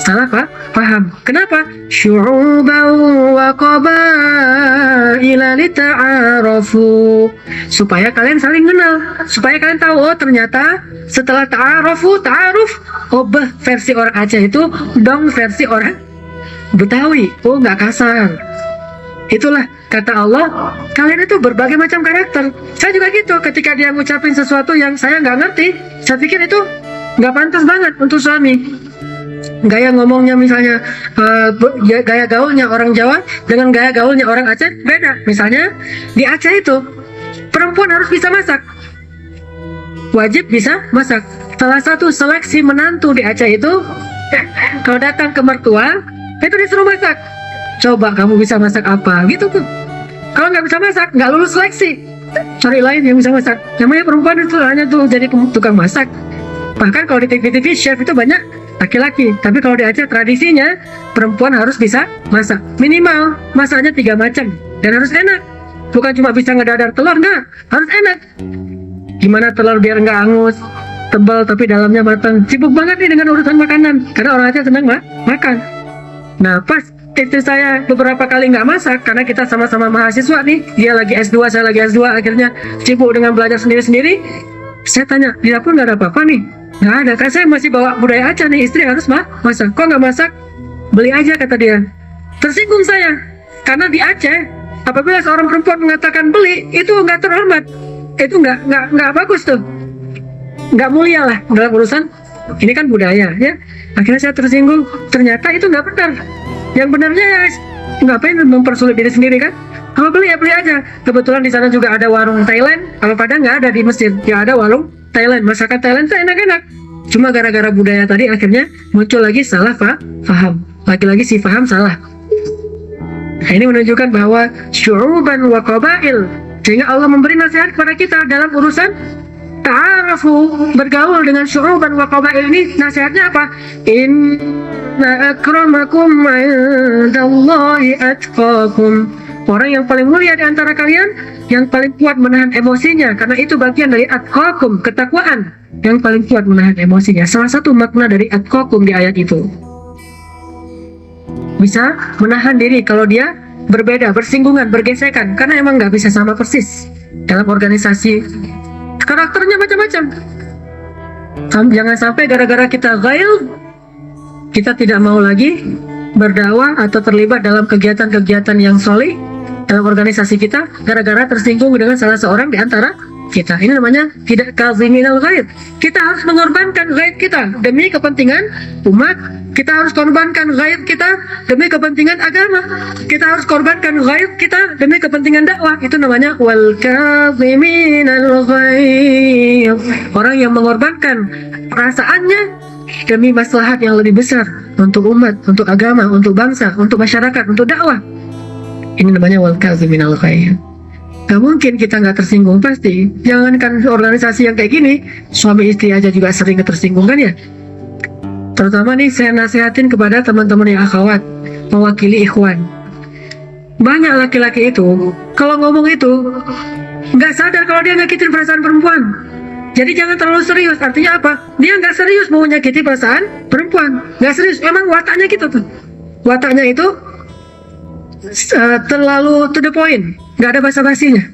Salah Pak? Paham. Kenapa? Syu'uban wa qabaila lita'arafu. Supaya kalian saling kenal. Supaya kalian tahu, oh ternyata setelah ta'aruf, oh versi orang Aceh itu dong versi orang Betawi. Oh nggak kasar. Itulah kata Allah, kalian itu berbagai macam karakter. Saya juga gitu, ketika dia ngucapin sesuatu yang saya nggak ngerti, saya pikir itu nggak pantas banget untuk suami. Gaya ngomongnya misalnya, gaya gaulnya orang Jawa dengan gaya gaulnya orang Aceh beda. Misalnya di Aceh itu perempuan harus bisa masak, wajib bisa masak. Salah satu seleksi menantu di Aceh itu kalau datang ke mertua itu disuruh masak. Coba kamu bisa masak apa gitu tuh. Kalau nggak bisa masak nggak lulus seleksi, cari lain yang bisa masak. Namanya perempuan itu hanya tuh jadi tukang masak. Bahkan kalau di TV chef itu banyak laki-laki, tapi kalau di Aceh tradisinya perempuan harus bisa masak. Minimal masaknya 3 macam dan harus enak. Bukan cuma bisa ngedadar telur, enggak, harus enak. Gimana telur biar nggak angus, tebal tapi dalamnya matang. Sibuk banget nih dengan urusan makanan karena orang Aceh senang makan. Nah pas istri saya beberapa kali nggak masak karena kita sama-sama mahasiswa nih, dia lagi S2, saya lagi S2, akhirnya sibuk dengan belajar sendiri-sendiri. Saya tanya, di dapur nggak ada apa-apa nih? Nggak ada, kan saya masih bawa budaya Aceh nih, istri harus masak. Kok nggak masak? Beli aja kata dia. Tersinggung saya, karena di Aceh apabila seorang perempuan mengatakan beli, itu nggak terhormat, itu nggak bagus tuh, nggak mulia lah dalam urusan ini kan budaya ya. Akhirnya saya tersinggung, ternyata itu nggak benar. Yang benarnya ya ngapain mempersulit diri sendiri kan? Kalau beli ya beli aja. Kebetulan di sana juga ada warung Thailand. Kalau Padang nggak ada di Mesir, ya ada warung Thailand. Masakan Thailand itu enak-enak. Cuma gara-gara budaya tadi akhirnya muncul lagi salah paham. Lagi-lagi si paham salah. Nah, ini menunjukkan bahwa syu'uban wa qabail. Sehingga Allah memberi nasihat kepada kita dalam urusan ta'arafu, bergaul dengan syu'uban wa qabail ini. Nasihatnya apa? Inna akramakum 'indallahi atqakum. Orang yang paling mulia di antara kalian yang paling kuat menahan emosinya, karena itu bagian dari atqakum, ketakwaan. Yang paling kuat menahan emosinya. Salah satu makna dari atqakum di ayat itu, bisa menahan diri kalau dia berbeda, bersinggungan, bergesekan, karena emang nggak bisa sama persis. Dalam organisasi karakternya macam-macam. Jangan sampai gara-gara kita ghail, kita tidak mau lagi berdakwah atau terlibat dalam kegiatan-kegiatan yang solih dalam organisasi kita gara-gara tersinggung dengan salah seorang di antara kita. Ini namanya tidak kaziminal ghaib. Kita harus mengorbankan ghaib kita demi kepentingan umat. Kita harus korbankan ghaib kita demi kepentingan agama. Kita harus korbankan ghaib kita demi kepentingan dakwah. Itu namanya wal kaziminal ghaib. Orang yang mengorbankan perasaannya demi maslahat yang lebih besar untuk umat, untuk agama, untuk bangsa, untuk masyarakat, untuk dakwah. Ini namanya wal kaziminal ghaib. Gak mungkin kita nggak tersinggung pasti. Jangankan organisasi yang kayak gini, suami istri aja juga sering tersinggung kan ya. Terutama nih saya nasihatin kepada teman-teman yang akhwat, mewakili ikhwan. Banyak laki-laki itu kalau ngomong itu nggak sadar kalau dia nyakitin perasaan perempuan. Jadi jangan terlalu serius. Artinya apa? Dia nggak serius mau menyakiti perasaan perempuan. Nggak serius. Memang wataknya gitu tuh. Wataknya itu terlalu to the point. Nggak ada basa-basinya.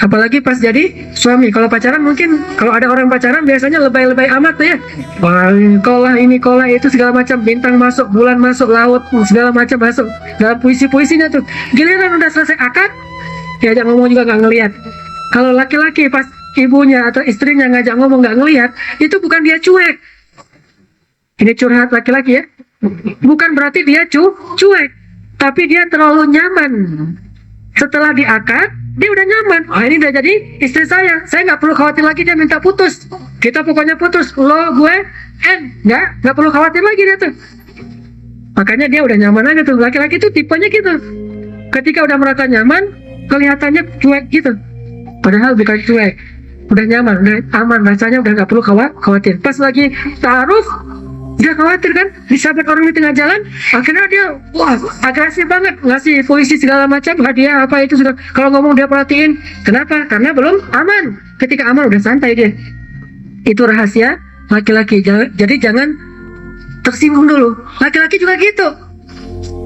Apalagi pas jadi suami. Kalau pacaran mungkin, kalau ada orang pacaran biasanya lebay-lebay amat tuh ya. Wah, kolah ini, kolah itu, segala macam. Bintang masuk, bulan masuk, laut, segala macam masuk. Dalam puisi-puisinya tuh. Giliran udah selesai akad, diajak ngomong juga nggak ngelihat. Kalau laki-laki pas ibunya atau istrinya ngajak ngomong nggak ngelihat, itu bukan dia cuek. Ini curhat laki-laki ya. Bukan berarti dia cuek, tapi dia terlalu nyaman. Setelah diakad, dia udah nyaman. Oh, ini udah jadi istri saya nggak perlu khawatir lagi dia minta putus. Kita pokoknya putus, lo gue nggak perlu khawatir lagi dia tuh. Makanya dia udah nyaman aja tuh. Laki-laki itu tipenya gitu. Ketika udah merasa nyaman, kelihatannya cuek gitu. Padahal bukan cuek, udah nyaman, udah aman, rasanya udah nggak perlu khawatir. Pas lagi ta'aruf, dia khawatir kan, disabet orang di tengah jalan, akhirnya dia agresif banget, ngasih puisi segala macam, hadiah apa itu sudah. Kalau ngomong dia perhatiin, kenapa? Karena belum aman. Ketika aman udah santai dia. Itu rahasia laki-laki. Jadi jangan tersinggung dulu. Laki-laki juga gitu.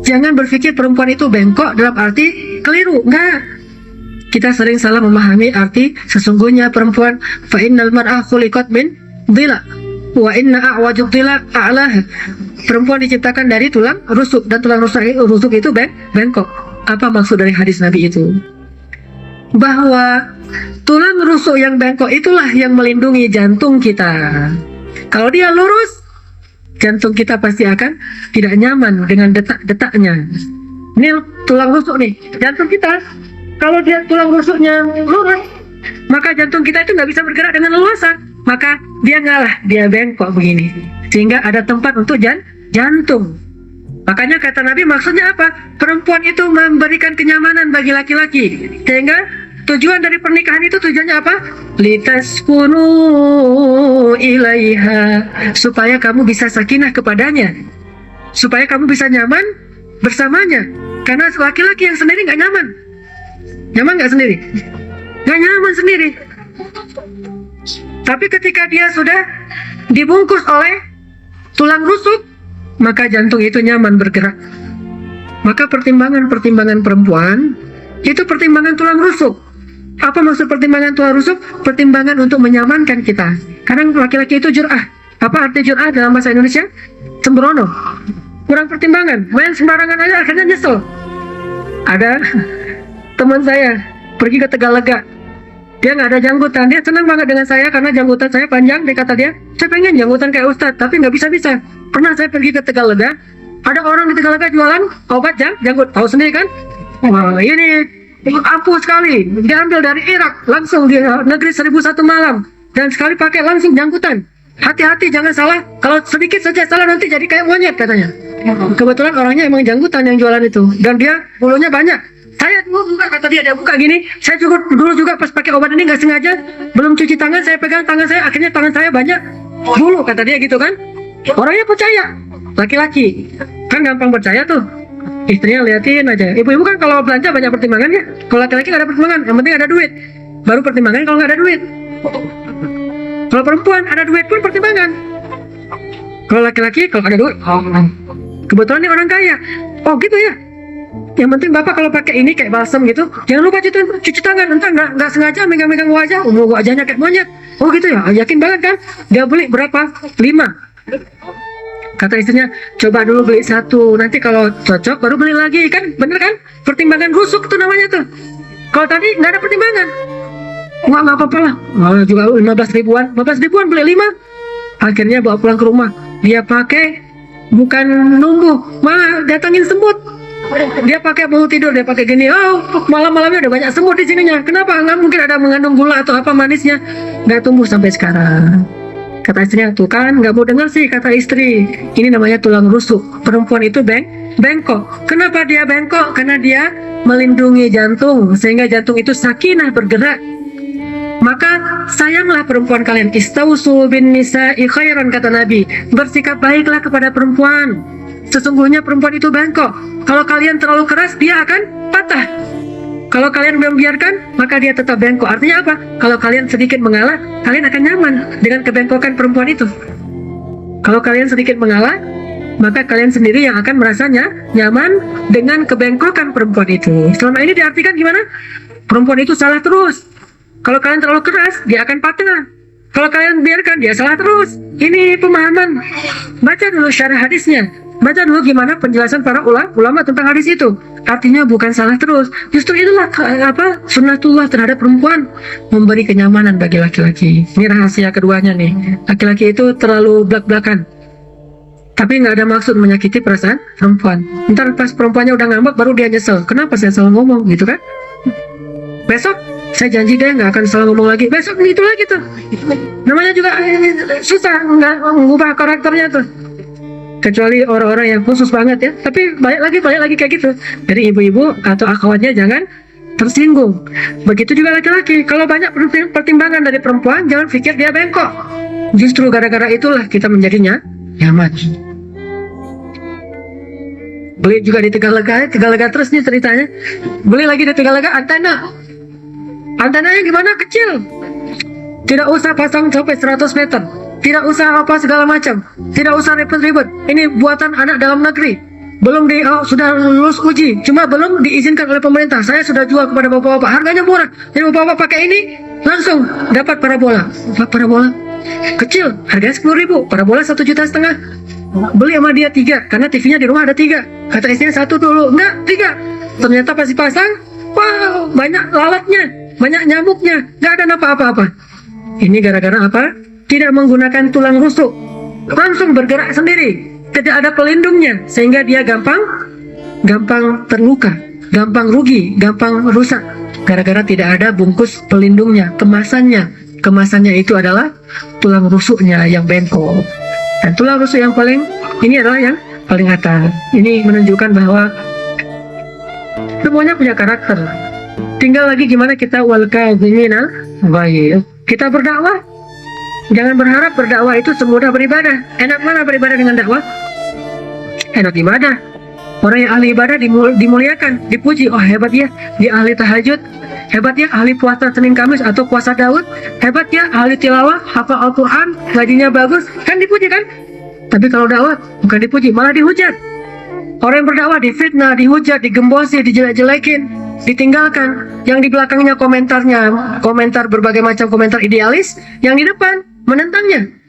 Jangan berpikir perempuan itu bengkok dalam arti keliru. Enggak. Kita sering salah memahami arti sesungguhnya perempuan. Fa innal mar'a khuliqat min dhila wa inna a'wajud dhila a'lah. Perempuan diciptakan dari tulang rusuk, dan tulang rusuk itu bengkok. Apa maksud dari hadis Nabi itu? Bahwa tulang rusuk yang bengkok itulah yang melindungi jantung kita. Kalau dia lurus, jantung kita pasti akan tidak nyaman dengan detak-detaknya. Ini tulang rusuk nih, jantung kita. Kalau dia tulang rusuknya lurus, maka jantung kita itu nggak bisa bergerak dengan leluasa. Maka dia ngalah, dia bengkok begini. Sehingga ada tempat untuk jantung. Makanya kata Nabi maksudnya apa? Perempuan itu memberikan kenyamanan bagi laki-laki. Sehingga tujuan dari pernikahan itu tujuannya apa? Litaskunu ilaiha, supaya kamu bisa sakinah kepadanya, supaya kamu bisa nyaman bersamanya. Karena laki-laki yang sendiri nggak nyaman. Nyaman nggak sendiri? Nggak nyaman sendiri. Tapi ketika dia sudah dibungkus oleh tulang rusuk, maka jantung itu nyaman bergerak. Maka pertimbangan-pertimbangan perempuan itu pertimbangan tulang rusuk. Apa maksud pertimbangan tulang rusuk? Pertimbangan untuk menyamankan kita. Kadang laki-laki itu jur'ah. Apa arti jur'ah dalam bahasa Indonesia? Sembrono. Kurang pertimbangan. Main sembarangan aja akhirnya nyesel. Ada teman saya pergi ke Tegalega. Dia nggak ada janggutan. Dia senang banget dengan saya karena janggutan saya panjang. Dia kata dia, saya pengen janggutan kayak Ustadz, tapi nggak bisa-bisa. Pernah saya pergi ke Tegalega. Ada orang di Tegalega jualan obat janggut. Tahu sendiri kan? Wah, ini ampuh sekali, diambil dari Irak langsung di negeri 1001 malam, dan sekali pakai langsung jangkutan. Hati-hati jangan salah, kalau sedikit saja salah nanti jadi kayak monyet katanya. Kebetulan orangnya emang janggutan yang jualan itu, dan dia bulunya banyak. Saya dulu buka, kata dia buka gini, saya dulu juga pas pakai obat ini nggak sengaja, belum cuci tangan, saya pegang tangan saya, akhirnya tangan saya banyak bulu, kata dia gitu kan. Orangnya percaya, laki-laki kan gampang percaya tuh. Istrinya liatin aja. Ibu-ibu kan kalau belanja banyak pertimbangan ya. Kalau laki-laki nggak ada pertimbangan, yang penting ada duit. Baru pertimbangan kalau nggak ada duit. Kalau perempuan ada duit pun pertimbangan. Kalau laki-laki kalau ada duit, kebetulan ini orang kaya. Oh gitu ya. Yang penting bapak kalau pakai ini kayak balsam gitu, jangan lupa cuci tangan. Entar nggak sengaja megang-megang wajah, wajahnya kayak monyet. Oh gitu ya. Yakin banget kan? Dia beli berapa? 5. Kata istrinya, coba dulu beli 1, nanti kalau cocok baru beli lagi. Kan bener kan? Pertimbangan rusuk itu namanya tuh. Kalau tadi nggak ada pertimbangan, nggak apa-apa lah. Juga 15 ribuan beli 5. Akhirnya bawa pulang ke rumah. Dia pakai bukan numbuh, malah datangin semut. Dia pakai mau tidur, dia pakai gini. Oh, malam-malamnya udah banyak semut di sininya. Kenapa? Nggak mungkin ada mengandung gula atau apa manisnya. Nggak tumbuh sampai sekarang. Kata istrinya, tuh kan nggak mau dengar sih kata istri. Ini namanya tulang rusuk. Perempuan itu bengkok. Kenapa dia bengkok? Karena dia melindungi jantung, sehingga jantung itu sakinah bergerak. Maka sayanglah perempuan kalian. Istausu bin nisa'i khairan, kata Nabi. Bersikap baiklah kepada perempuan. Sesungguhnya perempuan itu bengkok. Kalau kalian terlalu keras, dia akan patah. Kalau kalian membiarkan, maka dia tetap bengkok. Artinya apa? Kalau kalian sedikit mengalah, kalian akan nyaman dengan kebengkokan perempuan itu. Kalau kalian sedikit mengalah, maka kalian sendiri yang akan merasanya nyaman dengan kebengkokan perempuan itu. Selama ini diartikan gimana? Perempuan itu salah terus. Kalau kalian terlalu keras, dia akan patah. Kalau kalian biarkan, dia salah terus. Ini pemahaman. Baca dulu syarah hadisnya. Baca dulu gimana penjelasan para ulama tentang hadis itu. Artinya bukan salah terus. Justru itulah sunnatullah terhadap perempuan, memberi kenyamanan bagi laki-laki. Ini rahasia keduanya nih. Laki-laki itu terlalu belak-belakan. Tapi nggak ada maksud menyakiti perasaan perempuan. Ntar pas perempuannya udah ngambek baru dia nyesel. Kenapa saya salah ngomong gitu kan? Besok saya janji deh nggak akan salah ngomong lagi. Besok itu lagi tuh. Namanya juga susah nggak mengubah karakternya tuh. Kecuali orang-orang yang khusus banget ya. Tapi banyak lagi kayak gitu. Jadi ibu-ibu atau akhwatnya jangan tersinggung. Begitu juga laki-laki. Kalau banyak pertimbangan dari perempuan, jangan pikir dia bengkok. Justru gara-gara itulah kita menjadinya nyaman. Beli juga di Tegalega terus nih ceritanya. Beli lagi di Tegalega antena. Antenanya gimana? Kecil. Tidak usah pasang sampai 100 meter. Tidak usah apa segala macam. Tidak usah ribet-ribet. Ini buatan anak dalam negeri. Belum sudah lulus uji, cuma belum diizinkan oleh pemerintah. Saya sudah jual kepada bapak-bapak, harganya murah. Jadi bapak-bapak pakai ini, langsung dapat parabola. Parabola kecil, harganya 10.000. Parabola 1,5 juta. Beli sama dia 3, karena TV-nya di rumah ada 3. Kata istrinya 1 dulu, enggak 3. Ternyata pas dipasang, wow, banyak lalatnya, banyak nyamuknya, nggak ada apa-apa. Ini gara-gara apa? Tidak menggunakan tulang rusuk, langsung bergerak sendiri. Tidak ada pelindungnya, sehingga dia gampang terluka, gampang rugi, gampang rusak. Gara-gara tidak ada bungkus pelindungnya, kemasannya itu adalah tulang rusuknya yang bengkok. Dan tulang rusuk yang ini adalah yang paling atas. Ini menunjukkan bahwa semuanya punya karakter. Tinggal lagi gimana kita wal kadhimina baik. Kita berdakwah, jangan berharap berdakwah itu semudah beribadah. Enak mana beribadah dengan dakwah? Enak ibadah. Orang yang ahli ibadah dimuliakan, dipuji. Oh hebat ya, dia ahli tahajud. Hebat ya, ahli puasa Senin Kamis atau puasa Daud. Hebat ya, ahli tilawah, hafal Al-Quran, ngajinya bagus. Kan dipuji kan? Tapi kalau dakwah bukan dipuji, malah dihujat. Orang yang berdakwah difitnah, dihujat, digembosi, dijelek-jelekin, ditinggalkan. Yang di belakangnya komentar berbagai macam komentar idealis. Yang di depan menentangnya.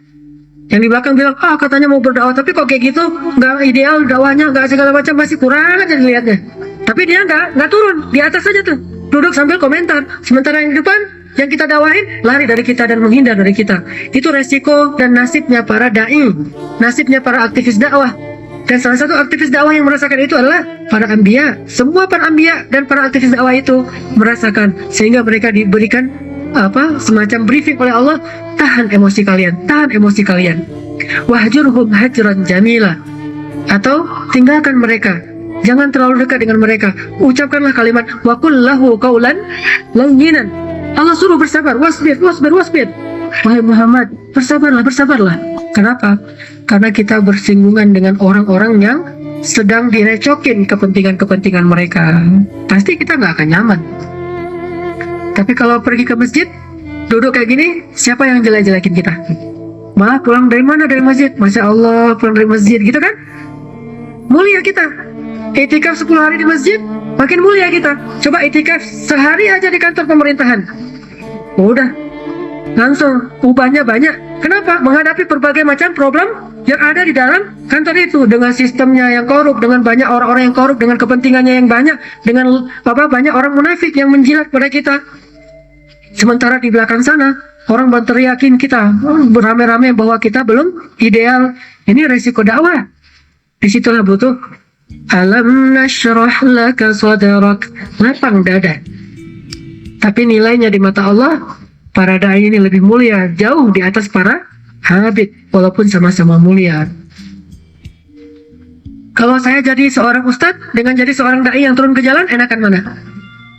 Yang di belakang bilang, katanya mau berdakwah, tapi kok kayak gitu, nggak ideal dakwahnya, nggak segala macam, masih kurang aja dilihatnya. Tapi dia nggak turun, di atas saja tuh, duduk sambil komentar. Sementara yang di depan, yang kita dakwahin, lari dari kita dan menghindar dari kita. Itu resiko dan nasibnya para da'i, nasibnya para aktivis dakwah. Dan salah satu aktivis dakwah yang merasakan itu adalah para anbiya. Semua para anbiya dan para aktivis dakwah itu merasakan, sehingga mereka diberikan semacam briefing oleh Allah. Tahan emosi kalian, wahjurhum hajran jamila, atau tinggalkan mereka, jangan terlalu dekat dengan mereka. Ucapkanlah kalimat wa qul lahu qaulan layyinan. Allah suruh bersabar, wasbir. Wahai Muhammad, bersabarlah. Kenapa? Karena kita bersinggungan dengan orang-orang yang sedang direcokin kepentingan mereka. Pasti kita nggak akan nyaman. Tapi kalau pergi ke masjid, duduk kayak gini, siapa yang jelek-jelekin kita? Malah pulang dari mana? Dari masjid. Masya Allah, pulang dari masjid gitu kan? Mulia kita. Itikaf 10 hari di masjid, makin mulia kita. Coba itikaf sehari aja di kantor pemerintahan. Udah, langsung ubahnya banyak. Kenapa? Menghadapi berbagai macam problem yang ada di dalam kantor itu. Dengan sistemnya yang korup, dengan banyak orang-orang yang korup, dengan kepentingannya yang banyak, dengan banyak orang munafik yang menjilat pada kita. Sementara di belakang sana, orang berteriakin kita beramai-ramai bahwa kita belum ideal. Ini resiko dakwah. Disitulah butuh alam nashrah laka sadrak, lapang dada. Tapi nilainya di mata Allah, para dai ini lebih mulia, jauh di atas para habib, walaupun sama-sama mulia. Kalau saya jadi seorang ustadz dengan jadi seorang dai yang turun ke jalan, enakan mana?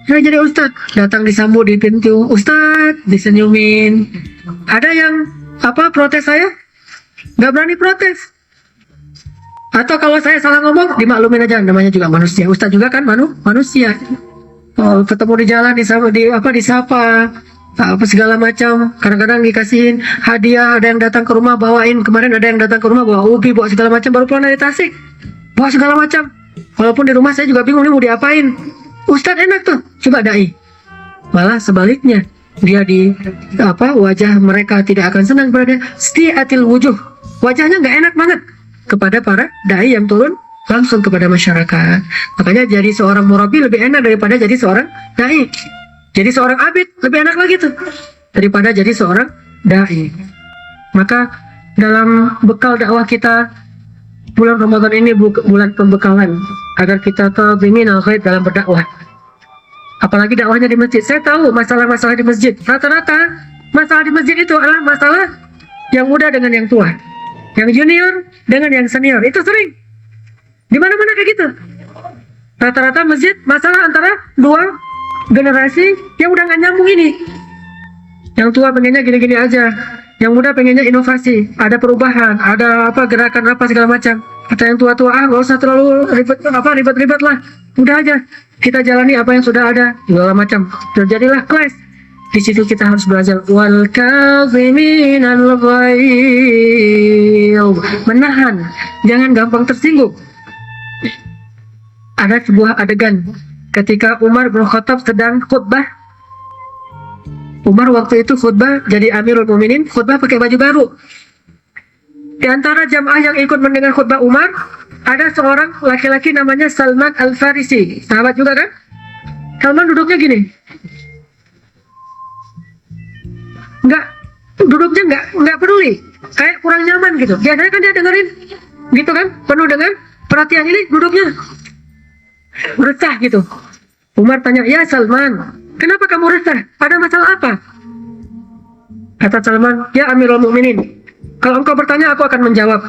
Saya jadi ustadz, datang disambut di pintu, ustadz, disenyumin. Ada yang protes saya? Gak berani protes. Atau kalau saya salah ngomong, dimaklumin aja, namanya juga manusia. Ustadz juga kan manusia. Ketemu di jalan, disapa, segala macam. Kadang-kadang dikasihin hadiah, ada yang datang ke rumah bawain. Kemarin ada yang datang ke rumah bawa ubi, bawa segala macam, baru pulang dari Tasik, bawa segala macam. Walaupun di rumah saya juga bingung, ini mau diapain. Ustadz enak tuh, coba dai. Malah sebaliknya, dia wajah mereka tidak akan senang pada dia. Sti'atil wujuh, wajahnya nggak enak banget kepada para dai yang turun langsung kepada masyarakat. Makanya jadi seorang murabi lebih enak daripada jadi seorang dai. Jadi seorang abid lebih enak lagi tuh daripada jadi seorang dai. Maka dalam bekal dakwah kita bulan Ramadan ini bulan pembekalan agar kita kadhiminal ghaid dalam berdakwah. Apalagi dakwahnya di masjid. Saya tahu masalah-masalah di masjid. Rata-rata masalah di masjid itu adalah masalah yang muda dengan yang tua, yang junior dengan yang senior. Itu sering. Di mana-mana kayak gitu. Rata-rata masjid masalah antara dua generasi yang udah nggak nyambung ini. Yang tua pengennya gini-gini aja, yang muda pengennya inovasi, ada perubahan, ada apa gerakan apa segala macam. Kata yang tua-tua, nggak usah terlalu ribet-ribet lah, udah aja kita jalani apa yang sudah ada, segala macam. Terjadilah clash. Di situ kita harus belajar wal kaziminal ghaidh, menahan, jangan gampang tersinggung. Ada sebuah adegan ketika Umar bin Khattab sedang khutbah. Umar waktu itu khutbah jadi Amirul Mukminin, khutbah pakai baju baru. Di antara jamaah yang ikut mendengar khutbah Umar, ada seorang laki-laki namanya Salman Al-Farisi. Sahabat juga kan? Salman duduknya gini. Duduknya nggak peduli. Kayak kurang nyaman gitu. Biasanya kan dia dengerin gitu kan, penuh dengan perhatian. Ini duduknya resah gitu. Umar tanya, "Ya Salman, kenapa kamu resah? Ada masalah apa?" Kata Salman, "Ya Amirul Mukminin, kalau engkau bertanya aku akan menjawab.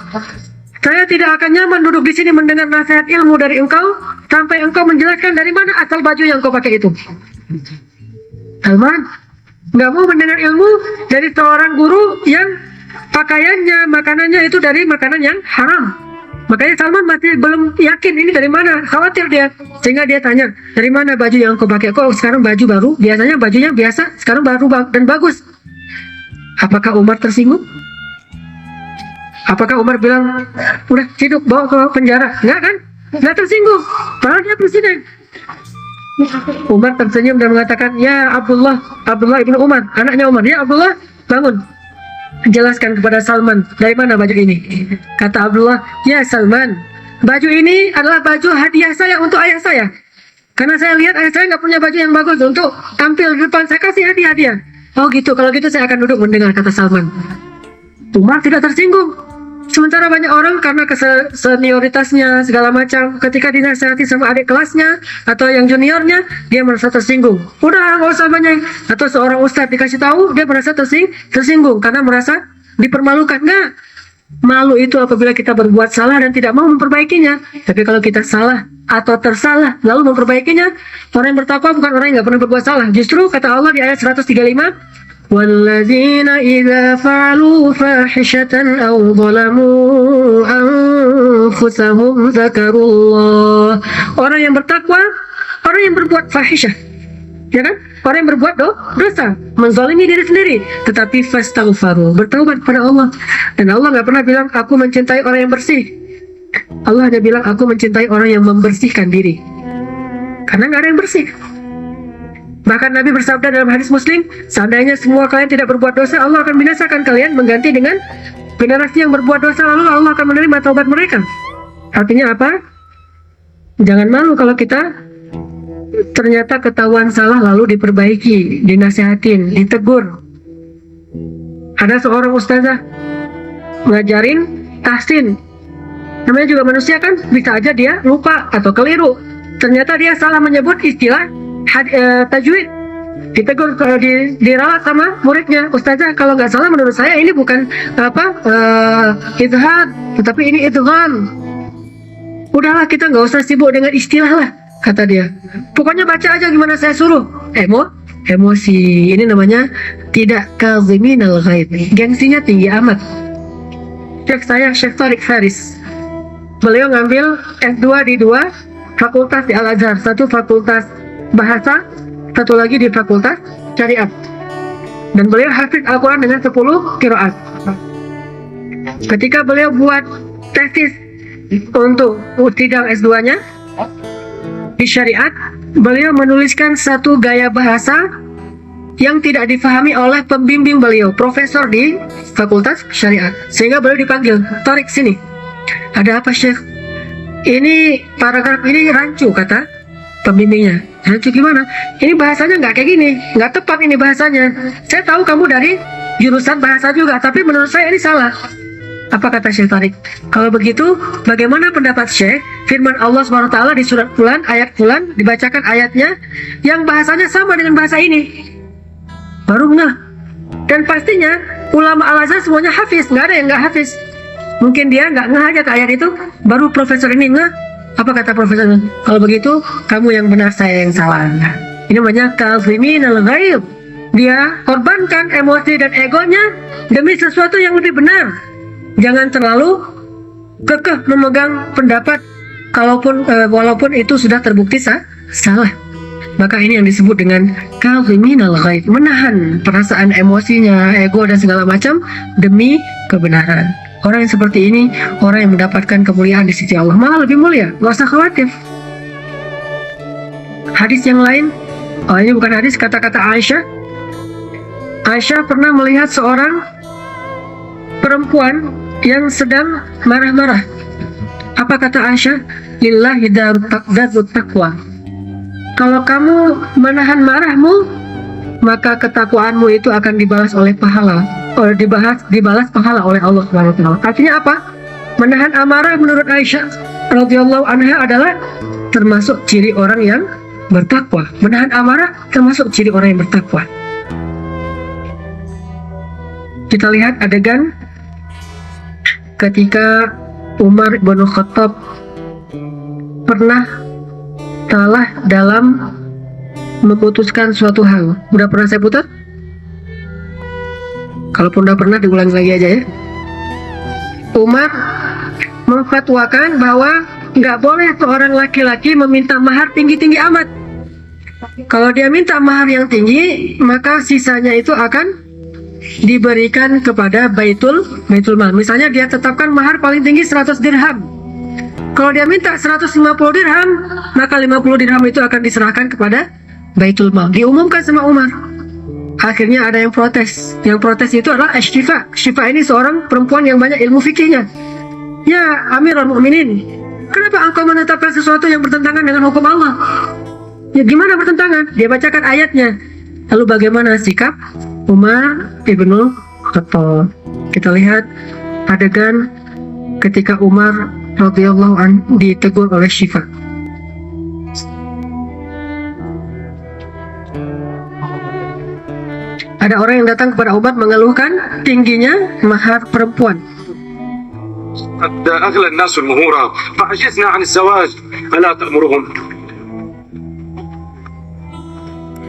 Saya tidak akan nyaman duduk di sini mendengar nasihat ilmu dari engkau sampai engkau menjelaskan dari mana asal baju yang kau pakai itu." Salman nggak mau mendengar ilmu dari seorang guru yang pakaiannya, makanannya itu dari makanan yang haram. Makanya Salman masih belum yakin ini dari mana, khawatir dia. Sehingga dia tanya, "Dari mana baju yang kau pakai? Kok sekarang baju baru? Biasanya bajunya biasa, sekarang baru dan bagus." Apakah Umar tersinggung? Apakah Umar bilang, "Udah hidup, bawa ke penjara"? Enggak kan? Enggak tersinggung. Padahal dia presiden. Umar tersenyum dan mengatakan, "Ya Abdullah ibnu Umar, anaknya Umar. Ya Abdullah, bangun. Jelaskan kepada Salman, dari mana baju ini?" Kata Abdullah, "Ya Salman, baju ini adalah baju hadiah saya untuk ayah saya. Karena saya lihat ayah saya nggak punya baju yang bagus untuk tampil di depan, saya kasih hadiah." "Oh gitu, kalau gitu saya akan duduk mendengar," kata Salman. Umar tidak tersinggung. Sementara banyak orang karena senioritasnya segala macam, ketika dinasihati sama adik kelasnya atau yang juniornya, dia merasa tersinggung. Udah nggak usah banyak. Atau seorang ustadz dikasih tahu, dia merasa tersinggung karena merasa dipermalukan. Nggak. Malu itu apabila kita berbuat salah dan tidak mau memperbaikinya. Tapi kalau kita salah atau tersalah lalu memperbaikinya, orang yang bertakwa bukan orang yang nggak pernah berbuat salah. Justru kata Allah di ayat 135, وَالَّذِينَ إِذَا فَعَلُوا فَاحِشَةً أَوْ ظَلَمُوا أَنفُسَهُمْ ذَكَرُوا اللَّهَ. Orang yang bertakwa, orang yang berbuat fahisyah, ya kan? Orang yang berbuat dosa, menzalimi diri sendiri, tetapi fastaghfaru, bertaubat kepada Allah. Dan Allah nggak pernah bilang aku mencintai orang yang bersih. Allah hanya bilang aku mencintai orang yang membersihkan diri. Karena nggak ada yang bersih. Bahkan Nabi bersabda dalam hadis Muslim, seandainya semua kalian tidak berbuat dosa, Allah akan binasakan kalian, mengganti dengan generasi yang berbuat dosa, lalu Allah akan menerima taubat mereka. Artinya apa? Jangan malu kalau kita ternyata ketahuan salah lalu diperbaiki, dinasihatin, ditegur. Ada seorang ustazah ngajarin tahsin. Namanya juga manusia kan, bisa aja dia lupa atau keliru. Ternyata dia salah menyebut istilah tajwid. Ditegur, diralat sama muridnya, "Ustazah, kalau nggak salah menurut saya ini bukan idhad, tetapi ini idgham." "Udahlah, kita nggak usah sibuk dengan istilah lah," kata dia. "Pokoknya baca aja gimana saya suruh." Emosi. Ini namanya tidak kadhiminal ghaidh. Gengsinya tinggi amat. Syekh Tariq Faris, beliau ngambil S2 di 2 fakultas di Al-Azhar, satu fakultas bahasa, satu lagi di fakultas syariat. Dan beliau hafid Al-Quran dengan 10 qiraat. Ketika beliau buat tesis untuk sidang S2-nya di syariat, beliau menuliskan satu gaya bahasa yang tidak difahami oleh pembimbing beliau, profesor di fakultas syariat. Sehingga beliau dipanggil, "Tariq, sini. Ada apa, Syekh? Ini paragraf ini rancu," kata pembimbingnya. "Rancu gimana? Ini bahasanya nggak kayak gini, nggak tepat ini bahasanya. Saya tahu kamu dari jurusan bahasa juga, tapi menurut saya ini salah." Apa kata Syekh Tarik? Kalau begitu, bagaimana pendapat Syekh? Firman Allah SWT di surat Fulan, ayat Fulan, dibacakan ayatnya yang bahasanya sama dengan bahasa ini. Baru nah. Dan pastinya ulama Al-Azhar semuanya hafiz, nggak ada yang nggak hafiz. Mungkin dia nggak ngeh aja ke ayat itu, baru profesor ini ngeh. Apa kata profesor? Kalau begitu, kamu yang benar, saya yang salah. Ini namanya kazimin al-ghaib. Dia korbankan emosi dan egonya demi sesuatu yang lebih benar. Jangan terlalu kekeh memegang pendapat walaupun itu sudah terbukti salah. Maka ini yang disebut dengan kazimin al-ghaib, menahan perasaan emosinya, ego dan segala macam demi kebenaran. Orang yang seperti ini, orang yang mendapatkan kemuliaan di sisi Allah, malah lebih mulia. Gak usah khawatir. Hadis yang lain, ini bukan hadis, kata-kata Aisyah. Aisyah pernah melihat seorang perempuan yang sedang marah-marah. Apa kata Aisyah? Lillahi darut taqwa. Kalau kamu menahan marahmu, maka ketakwaanmu itu akan dibalas oleh pahala. Dibalas pahala oleh Allah SWT. Artinya apa? Menahan amarah menurut Aisyah radhiyallahu anha adalah termasuk ciri orang yang bertakwa. Menahan amarah termasuk ciri orang yang bertakwa. Kita lihat adegan ketika Umar bin Khattab pernah salah dalam memutuskan suatu hal. Udah pernah saya putar? Kalaupun udah pernah, diulang lagi aja ya. Umar memfatwakan bahwa nggak boleh seorang laki-laki meminta mahar tinggi-tinggi amat. Kalau dia minta mahar yang tinggi, maka sisanya itu akan diberikan kepada Baitul Mal. Misalnya dia tetapkan mahar paling tinggi 100 dirham. Kalau dia minta 150 dirham, maka 50 dirham itu akan diserahkan kepada Baitul Mal. Diumumkan sama Umar. Akhirnya ada yang protes. Yang protes itu adalah Syifa. Syifa ini seorang perempuan yang banyak ilmu fikihnya. Ya Amirul Mukminin, kenapa engkau menetapkan sesuatu yang bertentangan dengan hukum Allah? Ya gimana bertentangan? Dia bacakan ayatnya. Lalu bagaimana sikap Umar ibnu Khattab? Kita lihat adegan ketika Umar radhiyallahu anhu ditegur oleh Syifa. Ada orang yang datang kepada Umar mengeluhkan tingginya mahar perempuan. قد أغلى الناس المهور فعجزنا عن الزواج ألا تأمرهم؟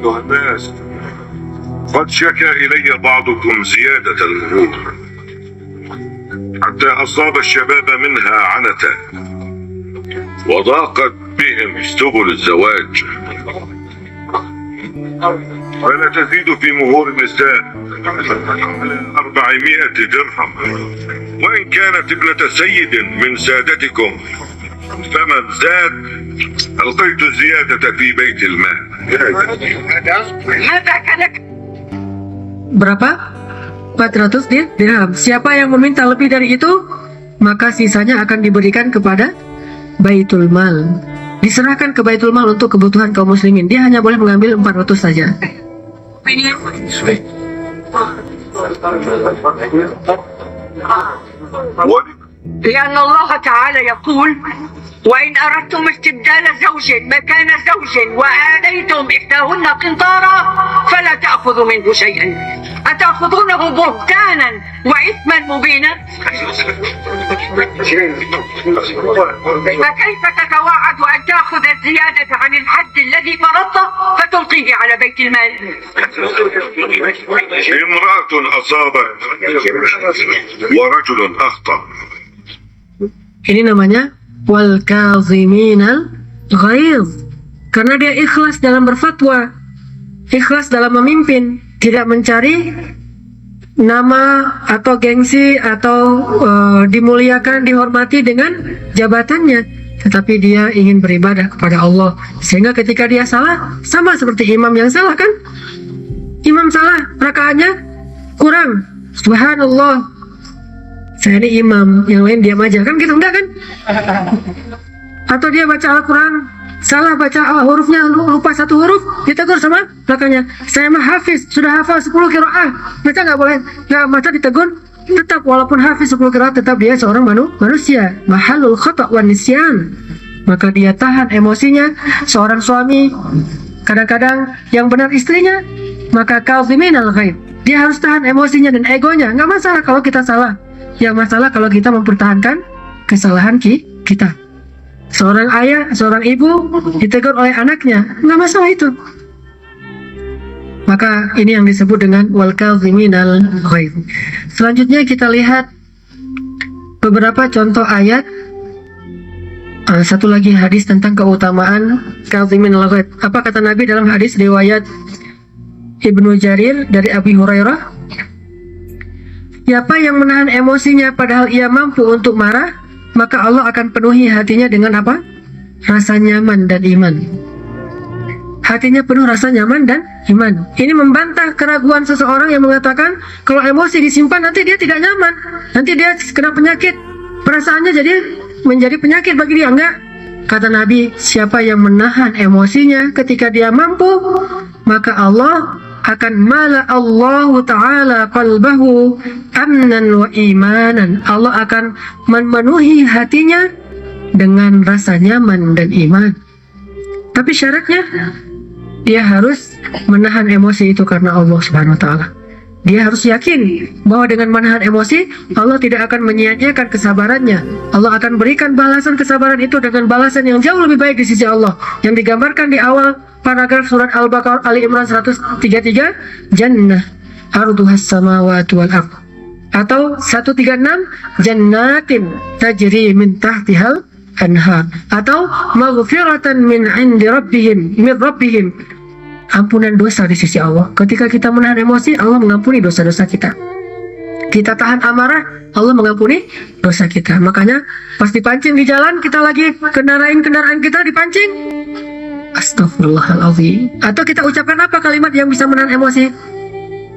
أيها الناس قد شكى إلي بعضكم زيادة المهور حتى أصاب الشباب منها عنتا وضاقت بهم سبل الزواج فلا تزيد في مهور النساء على 400 درهم وإن كانت ابنة سيد من سادتكم فمن زاد ألقيت الزيادة في بيت المال. Berapa? 400 dirham. Siapa yang meminta lebih dari itu, maka sisanya akan diberikan kepada Baitul Mal. Diserahkan ke Baitul Mal untuk kebutuhan kaum muslimin. Dia hanya boleh mengambil 400 saja. لأن الله تعالى يقول وإن أردتم استبدال زوج مكان زوج وآتيتم إحداهن قنطارا فلا تأخذوا منه شيئا أتأخذونه بهتانا وإثما مبينا فكيف تتوعد أن تأخذ الزيادة عن الحد الذي فرضته فتلقيه على بيت المال؟ امرأة أصابت ورجل أخطأ. Ini namanya wal kaziminal ghaiz. Karena dia ikhlas dalam berfatwa, ikhlas dalam memimpin, tidak mencari nama atau gengsi atau dimuliakan, dihormati dengan jabatannya, tetapi dia ingin beribadah kepada Allah. Sehingga ketika dia salah, sama seperti imam yang salah kan? Imam salah, rakaatnya kurang. Subhanallah. Saya ini imam, yang lain diam aja kan gitu, enggak kan? Atau dia baca Al-Quran salah, baca hurufnya lupa satu huruf, ditegur sama belakangnya. Saya mah hafiz, sudah hafal 10 qiraah, mereka nggak boleh, nggak baca ditegur. tetap walaupun hafiz 10 qiraat, tetap dia seorang manusia. Mahalul khata' wan nisyan. Maka dia tahan emosinya. Seorang suami kadang-kadang yang benar istrinya, maka kaziminal ghaib. Dia harus tahan emosinya dan egonya. Nggak masalah kalau kita salah. Yang masalah kalau kita mempertahankan kesalahan kita. Seorang ayah, seorang ibu ditegur oleh anaknya, nggak masalah itu. Maka ini yang disebut dengan wal kaziminal ghaib. Selanjutnya kita lihat beberapa contoh ayat. Satu lagi hadis tentang keutamaan kaziminal ghaib. Apa kata Nabi dalam hadis riwayat Ibnu Jarir dari Abi Hurairah? Siapa yang menahan emosinya padahal ia mampu untuk marah, maka Allah akan penuhi hatinya dengan apa? Rasa nyaman dan iman. Hatinya penuh rasa nyaman dan iman. Ini membantah keraguan seseorang yang mengatakan kalau emosi disimpan nanti dia tidak nyaman, nanti dia kena penyakit, perasaannya jadi menjadi penyakit bagi dia. Enggak. Kata Nabi, siapa yang menahan emosinya ketika dia mampu, maka Allah akan mala Allah Ta'ala qalbahu amnan wa imanan. Allah akan memenuhi hatinya dengan rasa nyaman dan iman. Tapi syaratnya dia harus menahan emosi itu karena Allah Subhanahu wa Ta'ala. Dia harus yakin bahwa dengan menahan emosi, Allah tidak akan menyia-nyiakan kesabarannya. Allah akan berikan balasan kesabaran itu dengan balasan yang jauh lebih baik di sisi Allah, yang digambarkan di awal paragraf surat Al-Baqarah Ali Imran 133, jannah arduhas samawati wal ardh, atau 136, jannatin tajri min tahtihal anhar, atau maghfiratan min indi rabbihim, ampunan dosa di sisi Allah. Ketika kita menahan emosi, Allah mengampuni dosa-dosa kita. Kita tahan amarah, Allah mengampuni dosa kita. Makanya pas dipancing di jalan, kita lagi kendaraan kita dipancing, Astaghfirullahaladzim. Atau kita ucapkan apa kalimat yang bisa menahan emosi?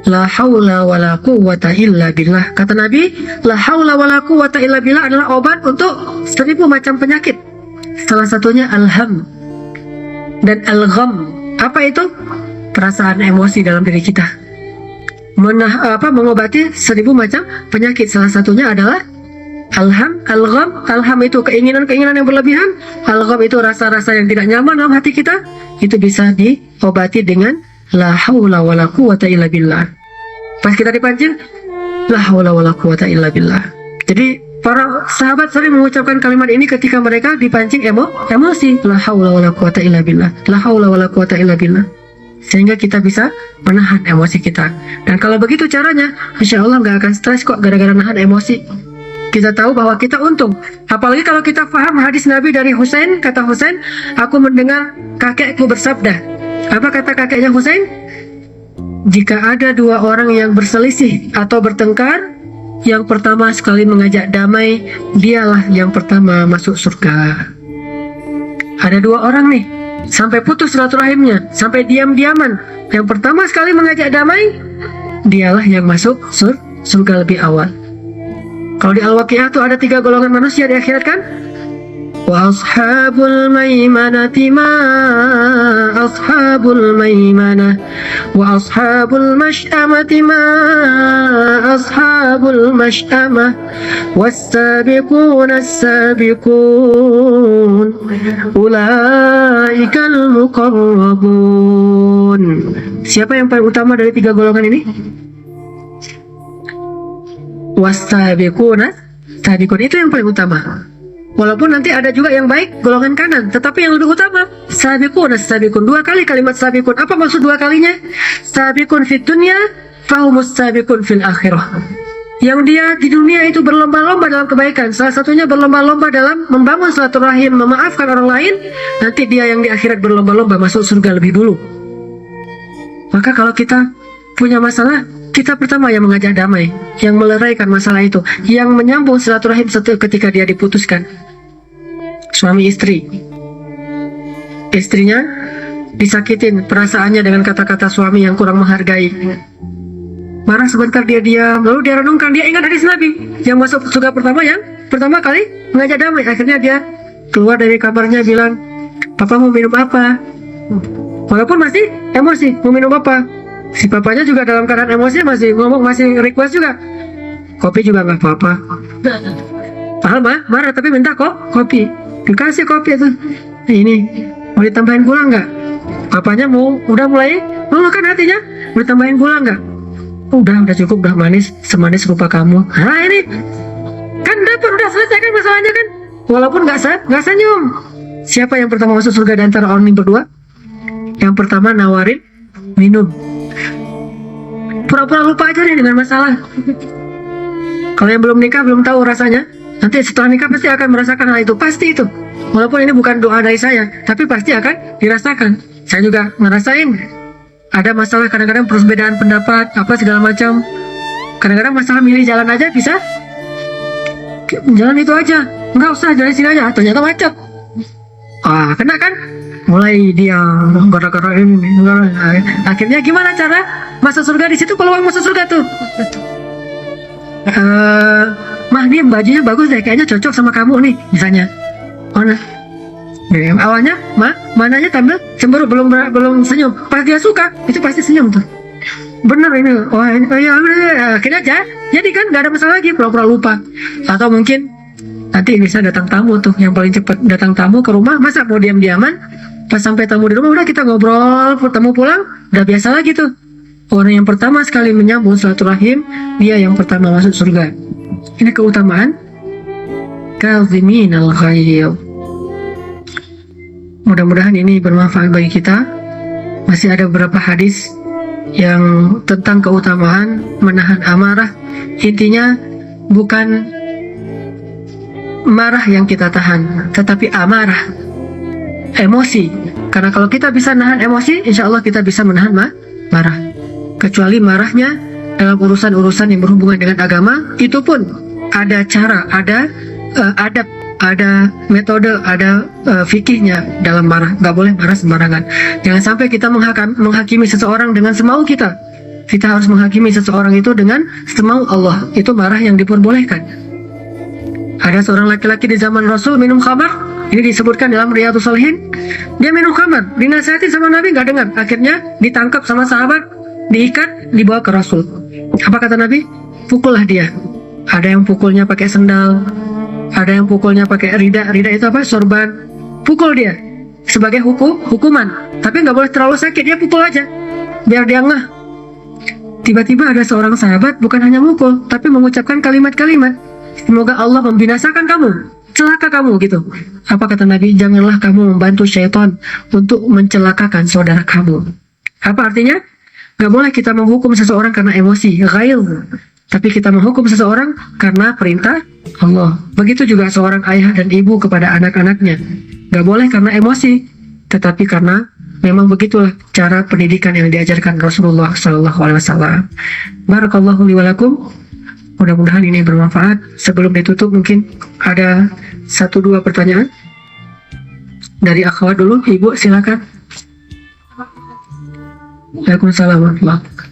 La haula wa la quwwata illa billah. Kata Nabi, la haula wa la quwwata illa billah adalah obat untuk 1000 macam penyakit. Salah satunya alham dan algham. Apa itu? Perasaan emosi dalam diri kita. Mengobati 1000 macam penyakit. Salah satunya adalah alham, algham. Alham itu keinginan-keinginan yang berlebihan. Algham itu rasa-rasa yang tidak nyaman dalam hati kita. Itu bisa diobati dengan la haula wa la quwwata illa billah. Pas kita dipancing, la haula wa la quwwata illa billah. Jadi para sahabat sering mengucapkan kalimat ini ketika mereka dipancing emosi. La haula wa la quwwata illa billah. La haula wa la quwwata illa billah. Sehingga kita bisa menahan emosi kita. Dan kalau begitu caranya, insya Allah nggak akan stres kok gara-gara nahan emosi. Kita tahu bahwa kita untung. Apalagi kalau kita paham hadis Nabi dari Husain. Kata Husain, aku mendengar kakekku bersabda. Apa kata kakeknya Husain? Jika ada 2 orang yang berselisih atau bertengkar, yang pertama sekali mengajak damai, dialah yang pertama masuk surga. Ada 2 orang nih, sampai putus silaturahimnya, sampai diam-diaman. Yang pertama sekali mengajak damai, dialah yang masuk surga lebih awal. Kalau di Al-Waqiah tuh ada 3 golongan manusia di akhirat kan? Wa ashabul maimanati ma ashabul maimanah wa ashabul mash'amati ma ashabul mash'amah was-sabiquna as-sabiqun ulaikal muqarrabun. Siapa yang paling utama dari 3 golongan ini? Was-sabiquna as-sabiqun, itu yang paling utama. Walaupun nanti ada juga yang baik golongan kanan, tetapi yang lebih utama sabiqun as-sabiqun. 2 kali kalimat sabiqun. Apa maksud 2 kalinya? Sabiqun fid dunya fahumus sabiqun fil akhirah. Yang dia di dunia itu berlomba-lomba dalam kebaikan. Salah satunya berlomba-lomba dalam membangun silaturahim, memaafkan orang lain. Nanti dia yang di akhirat berlomba-lomba masuk surga lebih dulu. Maka kalau kita punya masalah, kita pertama yang mengajak damai, yang meleraikan masalah itu, yang menyambung silaturahim ketika dia diputuskan. Suami istri, istrinya disakitin perasaannya dengan kata-kata suami yang kurang menghargai. Marah sebentar, dia diam, lalu dia renungkan, dia ingat hadis Nabi yang masuk surga pertama, yang pertama kali mengajak damai. Akhirnya dia keluar dari kamarnya bilang, "Papa mau minum apa?" Walaupun masih emosi, mau minum apa? Si papanya juga dalam keadaan emosi masih ngomong, masih request juga. kopi juga nggak apa-apa. Padahal marah tapi minta kok kopi, dikasih kopi itu. Ini mau ditambahin gula nggak? Papanya udah mulai kan hatinya, mau ditambahin gula nggak? Udah cukup, udah manis, semanis rupa kamu. Nah ini kan udah selesai kan masalahnya kan, walaupun nggak senyum. Siapa yang pertama masuk surga di antara orang ini berdua? Yang pertama nawarin minum, pura-pura lupa aja nih dengan masalah. Kalau yang belum nikah belum tahu rasanya, nanti setelah nikah pasti akan merasakan hal itu, pasti itu. Walaupun ini bukan doa dari saya, tapi pasti akan dirasakan. Saya juga ngerasain ada masalah, kadang-kadang perbedaan pendapat apa segala macam. Kadang-kadang masalah milih jalan aja bisa, jalan itu aja, nggak usah jalan sini aja, ternyata macet. Kena kan? Mulai dia gara-gara ini. Akhirnya gimana cara masuk surga? Di situ peluang masuk surga tuh. Mah, ini bajunya bagus deh, kayaknya cocok sama kamu nih, misalnya. Nah, awalnya mananya tampil cemburu, belum senyum. Pas dia suka, itu pasti senyum tuh. Bener ini. Ya, akhirnya jadi kan nggak ada masalah lagi, pura-pura lupa. Atau mungkin nanti bisa datang tamu tuh, yang paling cepat datang tamu ke rumah, masa mau diam-diaman? Pas sampai tamu di rumah udah kita ngobrol, tamu pulang, udah biasa lagi tuh. Orang yang pertama sekali menyambung silaturahim, dia yang pertama masuk surga. Ini keutamaan kazimin al-ghayz. Mudah-mudahan ini bermanfaat bagi kita. Masih ada beberapa hadis yang tentang keutamaan menahan amarah. Intinya bukan marah yang kita tahan, tetapi amarah, emosi. Karena kalau kita bisa nahan emosi, insya Allah kita bisa menahan marah. Kecuali marahnya dalam urusan-urusan yang berhubungan dengan agama, itu pun ada cara, ada adab, ada metode, ada fikihnya dalam marah. Gak boleh marah sembarangan. Jangan sampai kita menghakimi seseorang dengan semau kita. Kita harus menghakimi seseorang itu dengan semau Allah. Itu marah yang diperbolehkan. Ada seorang laki-laki di zaman Rasul minum khamar. Ini disebutkan dalam Riyadhus Shalihin. Dia minum khamar, dinasihati sama Nabi, gak dengar. Akhirnya ditangkap sama sahabat, diikat, dibawa ke Rasul. Apa kata Nabi? Pukullah dia. Ada yang pukulnya pakai sendal, ada yang pukulnya pakai rida. Rida itu apa? Sorban. Pukul dia sebagai hukuman. Tapi nggak boleh terlalu sakit, dia pukul aja biar dia ngeh. Tiba-tiba ada seorang sahabat bukan hanya mukul, tapi mengucapkan kalimat-kalimat, semoga Allah membinasakan kamu, celaka kamu gitu. Apa kata Nabi? Janganlah kamu membantu syaitan untuk mencelakakan saudara kamu. Apa artinya? Gak boleh kita menghukum seseorang karena emosi, ghail. Tapi kita menghukum seseorang karena perintah Allah. Begitu juga seorang ayah dan ibu kepada anak-anaknya. Gak boleh karena emosi, tetapi karena memang begitulah cara pendidikan yang diajarkan Rasulullah SAW. Barakallahu li wa lakum. Mudah-mudahan ini bermanfaat. Sebelum ditutup mungkin ada 1-2 pertanyaan dari akhwat dulu. Ibu silakan. Waalaikumsalam warahmatullahi wabarakatuh.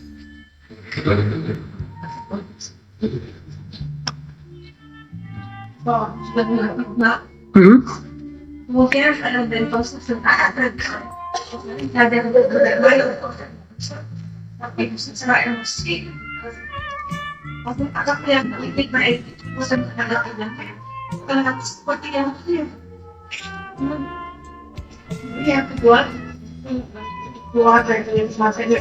Mungkin ada bentuk sesuatu tapi secara emosi aku agak yang lebih baik bukan terhadapnya karena seperti yang kedua dari semasa ini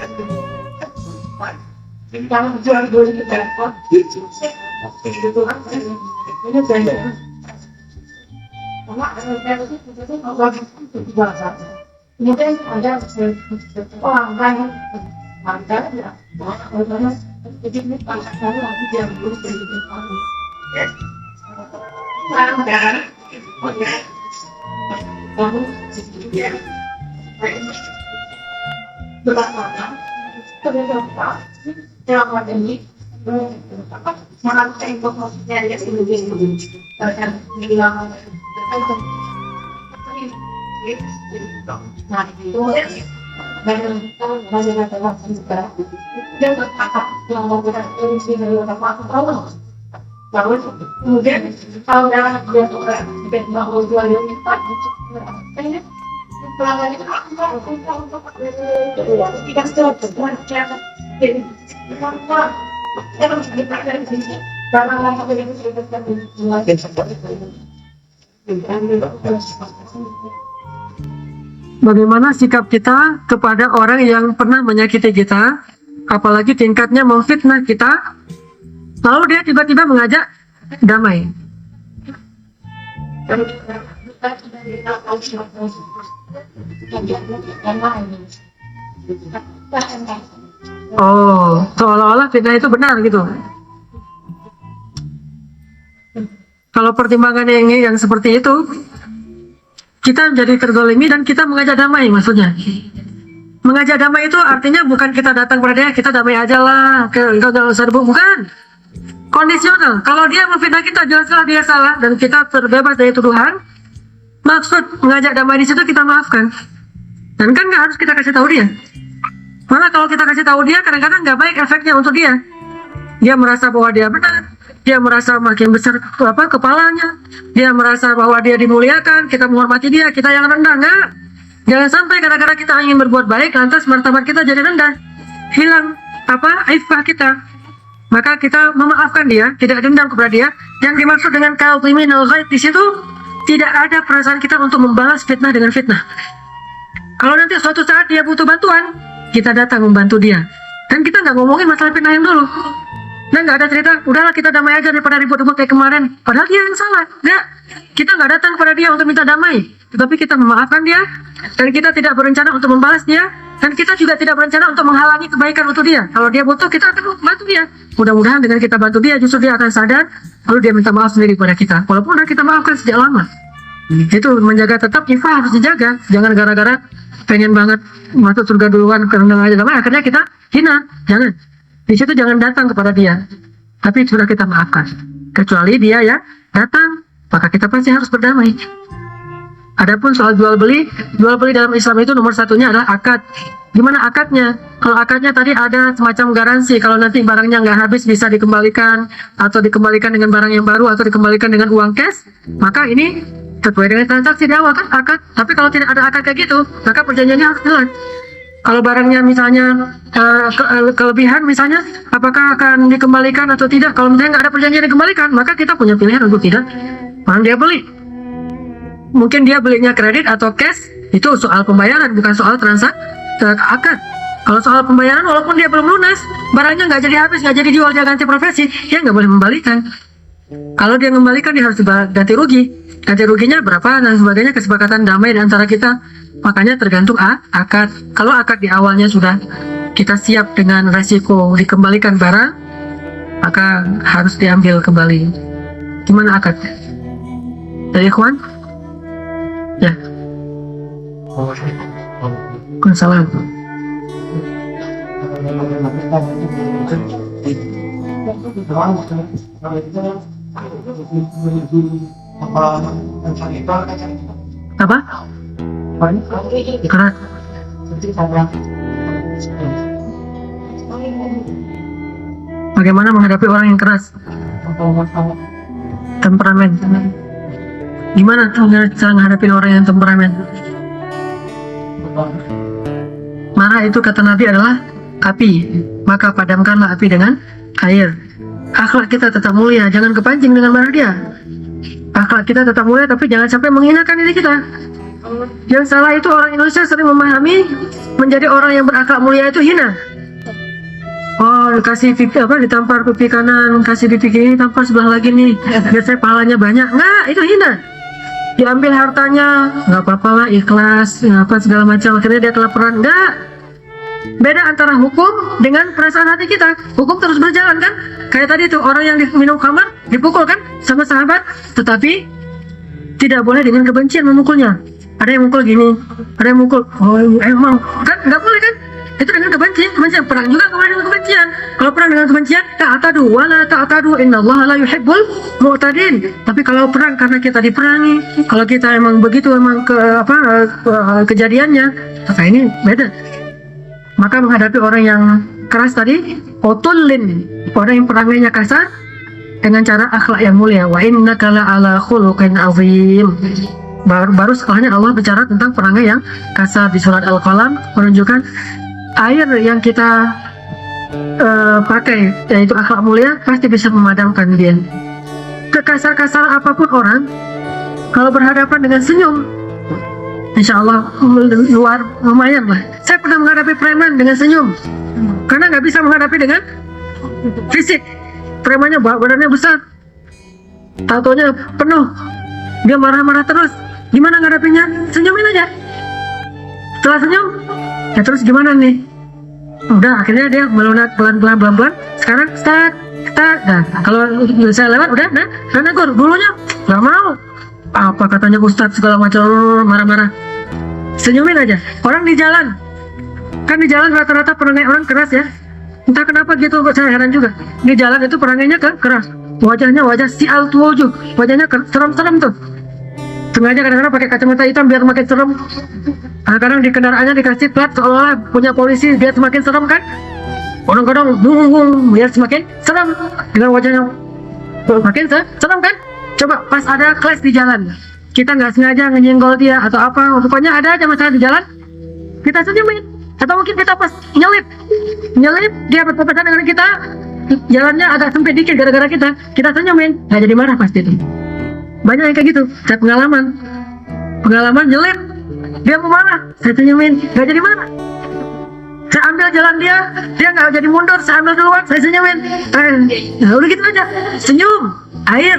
tentang jual beli di telepon itu kan ini banyak kemudian ada orang lain ada ya jadi ini pasal lagi yang belum berhubungan ya sekarang jangan kamu ya belakangan terdapat yang ada ini sangat tembok maksudnya ya sebelum dan bilang nah itu banyak juga dan yang membuat ini dari orang lalu kemudian kalau dalam dia juga bahwa jual yang ini pelanggan itu tidak sesuatu jadi emang kita di sini Bagaimana sikap kita kepada orang yang pernah menyakiti kita, apalagi tingkatnya memfitnah kita, lalu dia tiba-tiba mengajak damai. Oh, seolah-olah fitnah itu benar gitu. Kalau pertimbangannya yang seperti itu, kita menjadi terzalimi dan kita mengajak damai maksudnya. Mengajak damai itu artinya bukan kita datang pada dia, kita damai aja lah, enggak usah debuk, bukan. Kondisional. Kalau dia memfitnah kita, jelas-jelas dia salah dan kita terbebas dari tuduhan. Maksud mengajak damai di situ kita maafkan. Dan kan nggak harus kita kasih tahu dia. Malah kalau kita kasih tahu dia, kadang-kadang nggak baik efeknya untuk dia. Dia merasa bahwa dia benar. Dia merasa makin besar kepalanya. Dia merasa bahwa dia dimuliakan. Kita menghormati dia. Kita yang rendah, nggak. Jangan sampai gara-gara kita ingin berbuat baik, lantas martabat kita jadi rendah. Hilang iffah kita. Maka kita memaafkan dia, tidak dendam kepada dia. Yang dimaksud dengan kaudhimin al-ghaidh di situ tidak ada perasaan kita untuk membalas fitnah dengan fitnah. Kalau nanti suatu saat dia butuh bantuan, kita datang membantu dia. Dan kita nggak ngomongin masalah fitnah yang dulu. Dan nggak ada cerita, udahlah kita damai aja daripada ribut-ribut kayak kemarin. Padahal dia yang salah. Nggak, kita nggak datang kepada dia untuk minta damai. Tetapi kita memaafkan dia, dan kita tidak berencana untuk membalas dia, dan kita juga tidak berencana untuk menghalangi kebaikan untuk dia. Kalau dia butuh, kita akan bantu dia. Mudah-mudahan dengan kita bantu dia, justru dia akan sadar, lalu dia minta maaf sendiri kepada kita. Walaupun udah kita maafkan sejak lama. Itu menjaga tetap iffah harus dijaga. Jangan gara-gara pengen banget masuk surga duluan karena aja damai, akhirnya kita hina. Jangan. Di situ jangan datang kepada dia. Tapi sudah kita maafkan. Kecuali dia ya datang, maka kita pasti harus berdamai. Adapun soal jual beli dalam Islam itu nomor satunya adalah akad. Gimana akadnya? Kalau akadnya tadi ada semacam garansi, kalau nanti barangnya nggak habis bisa dikembalikan, atau dikembalikan dengan barang yang baru, atau dikembalikan dengan uang cash, maka ini sesuai dengan transaksi di awal kan akad. Tapi kalau tidak ada akad kayak gitu, maka perjanjiannya harus jelas. Kalau barangnya misalnya kelebihan misalnya, apakah akan dikembalikan atau tidak? Kalau misalnya nggak ada perjanjian dikembalikan, maka kita punya pilihan untuk tidak. Orang dia beli, mungkin dia belinya kredit atau cash, itu soal pembayaran, bukan soal transaksi akad. Kalau soal pembayaran, walaupun dia belum lunas, barangnya nggak jadi habis, nggak jadi jual, dia ganti profesi, dia nggak boleh membalikan. Kalau dia mengembalikan, dia harus ganti rugi. Ganti ruginya berapa dan sebagainya, kesepakatan damai di antara kita. Makanya tergantung akad. Kalau akad di awalnya sudah kita siap dengan resiko dikembalikan barang, maka harus diambil kembali. Gimana akadnya? Dari ikhwan? Ya. Waalaikumsalam. Apa? Keras. Bagaimana menghadapi orang yang keras? Temperamen. Gimana cara menghadapi orang yang temperamen? Marah itu kata Nabi adalah api, maka padamkanlah api dengan air. Akhlak kita tetap mulia, jangan kepancing dengan marah dia. Akhlak kita tetap mulia, tapi jangan sampai menghinakan diri kita. Yang salah itu orang Indonesia sering memahami menjadi orang yang berakhlak mulia itu hina. Oh, kasih pipi ditampar pipi kanan, kasih pipi kiri, tampar sebelah lagi nih, biar saya pahalanya banyak. Nggak, itu hina. Diambil hartanya, nggak apa-apa lah, ikhlas, segala macam. Akhirnya dia kelaparan. Nggak. Beda antara hukum dengan perasaan hati kita. Hukum terus berjalan kan. Kayak tadi tuh orang yang minum khamar dipukul kan sama sahabat, tetapi tidak boleh dengan kebencian memukulnya. Ada yang mukul gini, ada yang mukul, emang kan nggak boleh kan? Itu dengan kebencian. Perang juga kemarin dengan kebencian. Kalau perang dengan kebencian, ta'atadu wala ta'atadu innallaha la yuhibbul mu'tadin. Tapi kalau perang karena kita diperangi, kalau kita emang begitu kejadiannya, maka ini beda. Maka menghadapi orang yang keras tadi, otullin, orang yang perangainya kasar, dengan cara akhlak yang mulia. Wa innaka la'ala khuluqin azim. Baru setelahnya Allah bicara tentang perangai yang kasar di surat Al-Qalam, menunjukkan air yang kita pakai, yaitu akhlak mulia, pasti bisa memadamkan dia. Kekasar-kasar apapun orang, kalau berhadapan dengan senyum, insya Allah lumayan lah. Saya pernah menghadapi preman dengan senyum, karena nggak bisa menghadapi dengan fisik. Premannya badannya besar, tatonya penuh, dia marah-marah terus. Gimana ngadapinya? Senyumin aja. Setelah senyum, ya terus gimana nih? Udah, akhirnya dia melunak pelan-pelan. Sekarang start. Nah, kalau saya lewat udah, nah negur. Dulunya nggak mau. Apa katanya Ustadz segala macam, marah-marah. Senyumin aja. Orang di jalan, kan di jalan rata-rata perangai orang keras ya. Entah kenapa gitu, saya heran juga. Di jalan itu perangainya keras. Wajahnya wajah sial tuh, wajahnya serem-serem tuh. Sengaja kadang-kadang pakai kacamata hitam biar makin serem. Kadang-kadang di kendaraannya dikasih plat seolah punya polisi biar semakin serem kan. Kadang-kadang biar semakin serem dengan wajahnya makin serem kan. Coba pas ada kelas di jalan, kita nggak sengaja nyenggol dia atau apa, pokoknya ada aja masalah di jalan, kita senyumin. Atau mungkin kita pas nyelip dia berpapasan dengan kita, jalannya agak sempit dikit gara-gara kita senyumin, nggak jadi marah pasti itu. Banyak yang kayak gitu. Saya pengalaman nyelip, dia mau marah, saya senyumin, nggak jadi marah. Saya ambil jalan dia nggak jadi mundur, saya ambil duluan, saya senyumin. Nah, udah gitu aja, senyum, air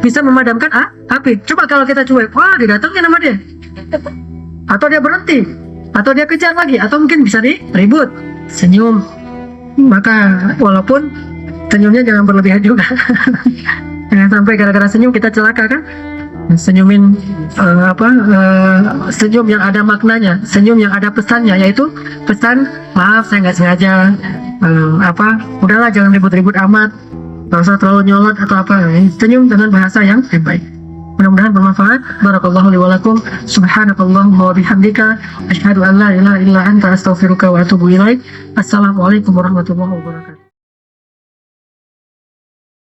bisa memadamkan api. Coba kalau kita cuek, wah didatengin sama dia, atau dia berhenti, atau dia kejar lagi, atau mungkin bisa ribut. Senyum, maka walaupun senyumnya jangan berlebihan juga. Jangan sampai gara-gara senyum kita celaka kan. Senyumin senyum yang ada maknanya, senyum yang ada pesannya, yaitu pesan maaf saya nggak sengaja, udahlah jangan ribut-ribut amat, nggak usah terlalu nyolot atau apa. Senyum dengan bahasa yang baik. Mudah-mudahan bermanfaat. Barakallahu li wa lakum. Subhanakallahumma wa bihamdika asyhadu an la ilaha illa anta astaghfiruka wa atubu ilaik. Assalamualaikum warahmatullahi wabarakatuh.